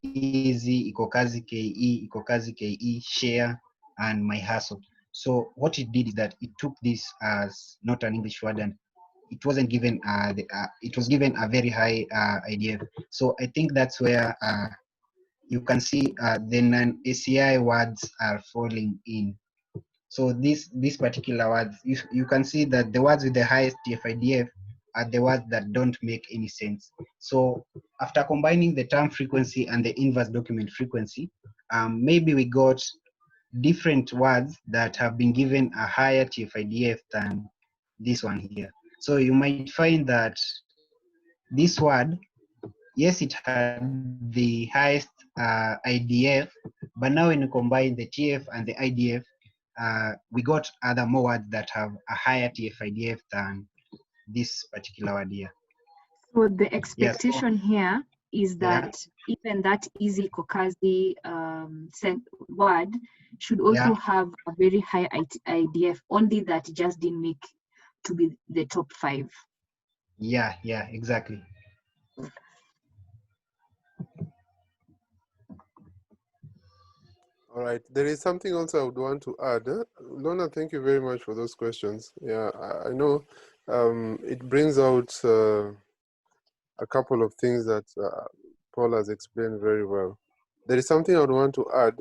easy, ikokazi ke, ikokazi ke, share, and my hustle. So what it did is that it took this as not an English word, and it wasn't given it was given a very high IDF. So I think that's where you can see the non-ACI words are falling in. So these particular words, you can see that the words with the highest Tf-Idf are the words that don't make any sense. So after combining the term frequency and the inverse document frequency, maybe we got different words that have been given a higher Tf-Idf than this one here. So you might find that this word, yes, it had the highest IDF, but now when you combine the TF and the IDF, we got other more words that have a higher Tf-Idf than this particular word here. So the expectation here is Yeah. that even that easy Kokazi word should also have a very high IDF, only that it just didn't make to be the top 5. Yeah, exactly. All right, there is something else I would want to add. Lorna, thank you very much for those questions. Yeah, I know it brings out a couple of things that Paul has explained very well. There is something I would want to add.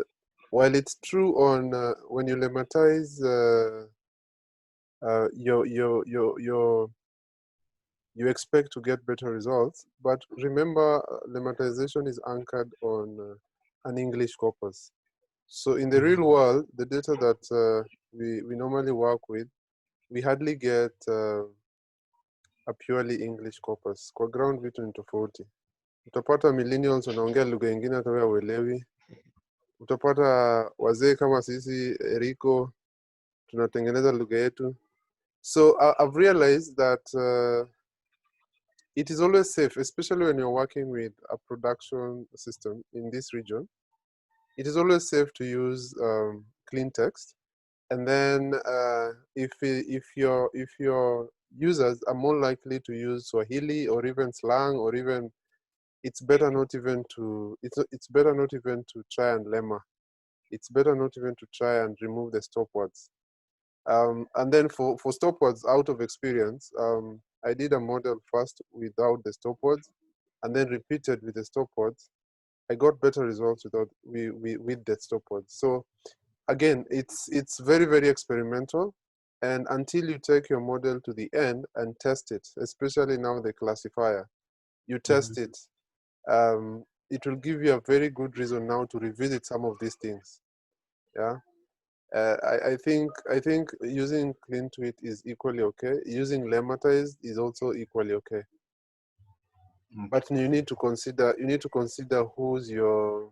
While it's true on when you lemmatize you expect to get better results, but remember lemmatization is anchored on an English corpus. So in the real world, the data that we normally work with, we hardly get a purely English corpus. Kwa ground vitu ni tofauti. Utapata millennials wanaongea lugha ingine hata wewe huelewi. Utapata wazee kama sisi Eriko tunatengeneza lugha yetu. So I've realized that it is always safe, especially when you're working with a production system in this region. It is always safe to use clean text. And then if your users are more likely to use Swahili or even slang, or even it's better not even to try and lemma. It's better not even to try and remove the stop words. And then for stop words, out of experience, I did a model first without the stop words, and then repeated with the stop words. I got better results with the stop words. So again, it's very, very experimental. And until you take your model to the end and test it, especially now the classifier, you test it, it will give you a very good reason now to revisit some of these things. Yeah. I think using clean tweet is equally okay. Using lemmatized is also equally okay. But you need to consider who's your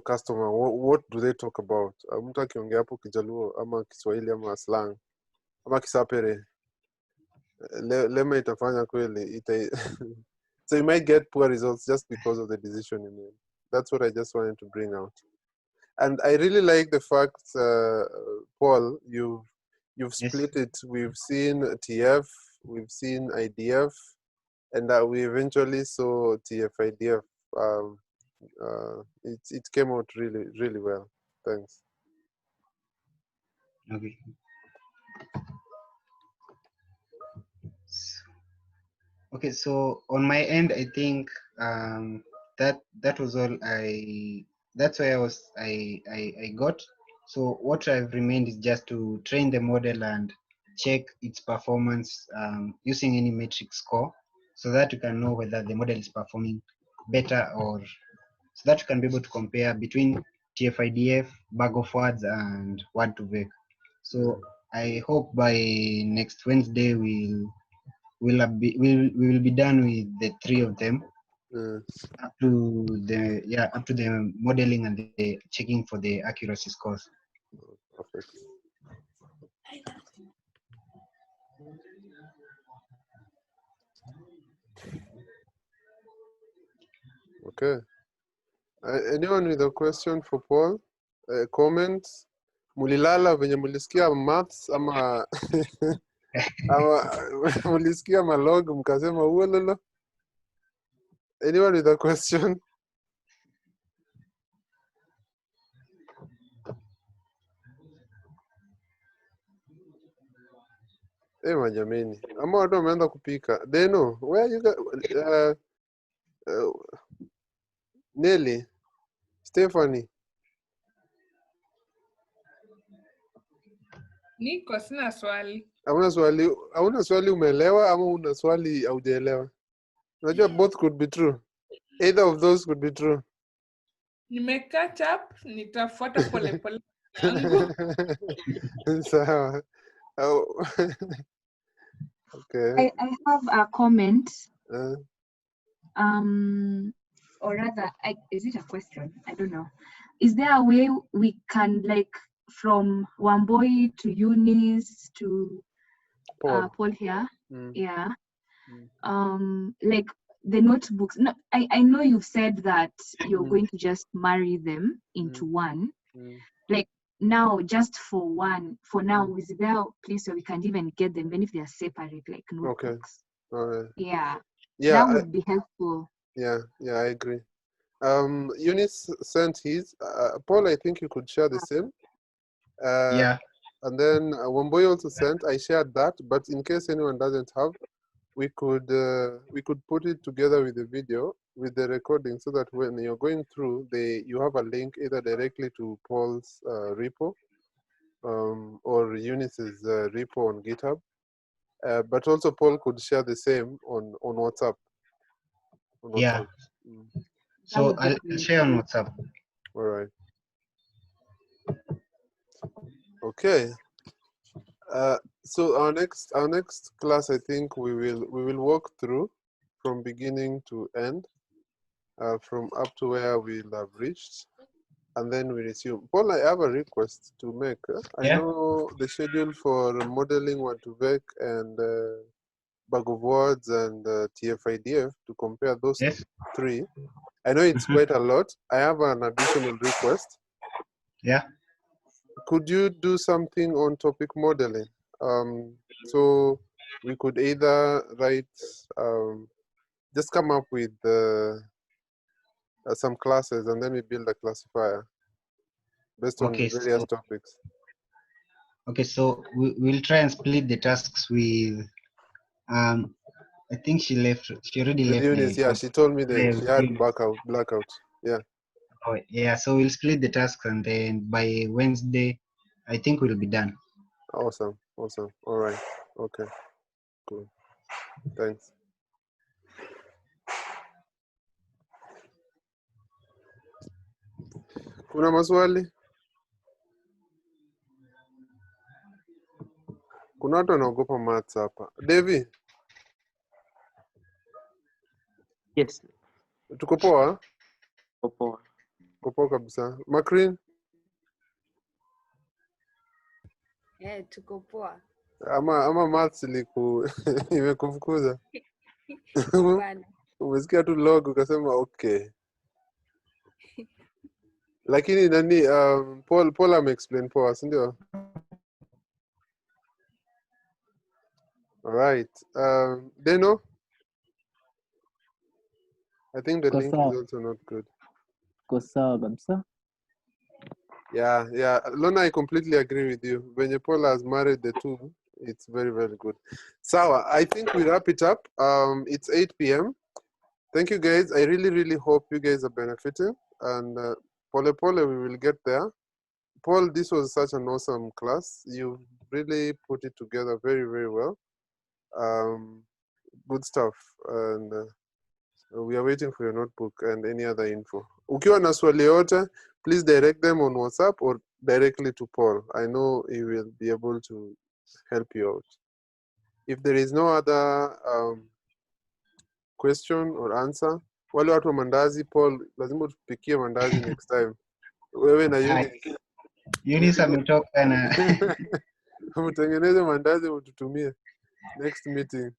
customer. What do they talk about? Mtu akiongea hapo Kijaluo ama Kiswahili ama slang ama Kisapere, Lemma itafanya kweli so you might get poor results just because of the decision you made. That's what I just wanted to bring out. And I really like the fact, Paul, you've split it. We've seen TF, we've seen IDF, and we eventually saw Tf-Idf. It came out really, really well. Thanks. Okay. Okay, so on my end, I think that was all that's why I got. So what I've remained is just to train the model and check its performance using any metric score, so that you can know whether the model is performing better, or so that you can be able to compare between Tf-Idf, bag of words, and word to vec. So I hope by next Wednesday we will be done with the 3 of them, up to the modeling and the checking for the accuracy scores. Perfect. Okay. Anyone with a question for Paul? Comments? Mulilala venye mulisikia maths ama ama mulisikia malog mkasema uololo? Anyone with a question? Majameni. Ama watu wameanza kupika. Deno, where you got Nelly, Stephanie. Niko sina swali. Hauna swali umeelewa ama una swali haujaelewa? Unajua both could be true. Either of those could be true. Catch up, nitafuata pole yangu. Sawa. Okay. I have a comment. Or rather, is it a question? I don't know. Is there a way we can, like, from Wamboi to Eunice to Paul here? Yeah. Like the notebooks. No, I know you've said that you're going to just marry them into one. Like now, just for one, for now, is there a place where we can even get them, even if they are separate, like notebooks? Okay. All right. Yeah. Yeah. That would be helpful. Yeah, I agree. Eunice sent his. Paul, I think you could share the same. Yeah. And then Wamboy also sent. I shared that, but in case anyone doesn't have, we could put it together with the video, with the recording, so that when you're going through, you have a link either directly to Paul's repo, or Eunice's repo on GitHub. But also Paul could share the same on WhatsApp. Yeah. So I'll share on WhatsApp. All right. Okay. So our next class, I think we will walk through from beginning to end, from up to where we'll have reached, and then we resume. Paul, I have a request to make. I know the schedule for modeling Word2Vec and bag of words and Tf-Idf, to compare those three. I know it's quite a lot. I have an additional request. Yeah. Could you do something on topic modeling? So we could either write, just come up with some classes, and then we build a classifier based on the various topics. Okay, so we'll try and split the tasks with, I think she already left. Eunice, yeah, she told me that she had blackout. Yeah. Oh, yeah, so we'll split the tasks, and then by Wednesday, I think we'll be done. Awesome. All right. Okay. Cool. Thanks. Kuna maswali? Kuna watu wanaogopa maths hapa. Devi? Yes, Tuko poa? poa. Tuko poa kabisa. Macrin, Tuko poa. ama maths imekufukuza. Hapana. Umesikia tu log ukasema okay. Lakini nani Paul ame-explain poa, si ndio? All right. Deno? I think the Iko link is sawa, also not good. iko sawa kabisa. Yeah. Lona, I completely agree with you. When Paul has married the two, it's very, very good. Sawa, I think we wrap it up. It's 8 p.m. Thank you, guys. I really, really hope you guys are benefiting. And pole, we will get there. Paul, this was such an awesome class. You really put it together very, very well. Good stuff. And we are waiting for your notebook and any other info. Ukiwa na swali yote, please direct them on WhatsApp or directly to Paul. I know he will be able to help you out. If there is no other question or answer, wale watu wa mandazi, Paul, lazima tupikie mandazi next time. Wewe na Eunice. Eunice ametoka na Mtengeneze mandazi ututumie next meeting.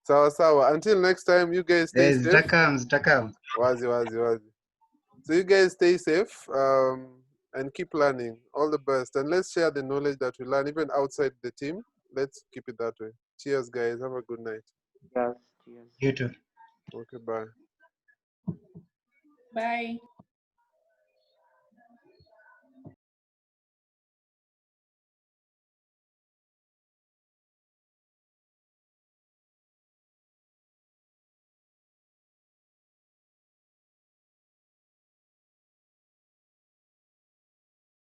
Sawa. Until next time, you guys stay safe. zitakam. Wazi. So you guys stay safe and keep learning. All the best. And let's share the knowledge that we learn even outside the team. Let's keep it that way. Cheers, guys. Have a good night. Yes, cheers. You too. Okay, bye. Bye.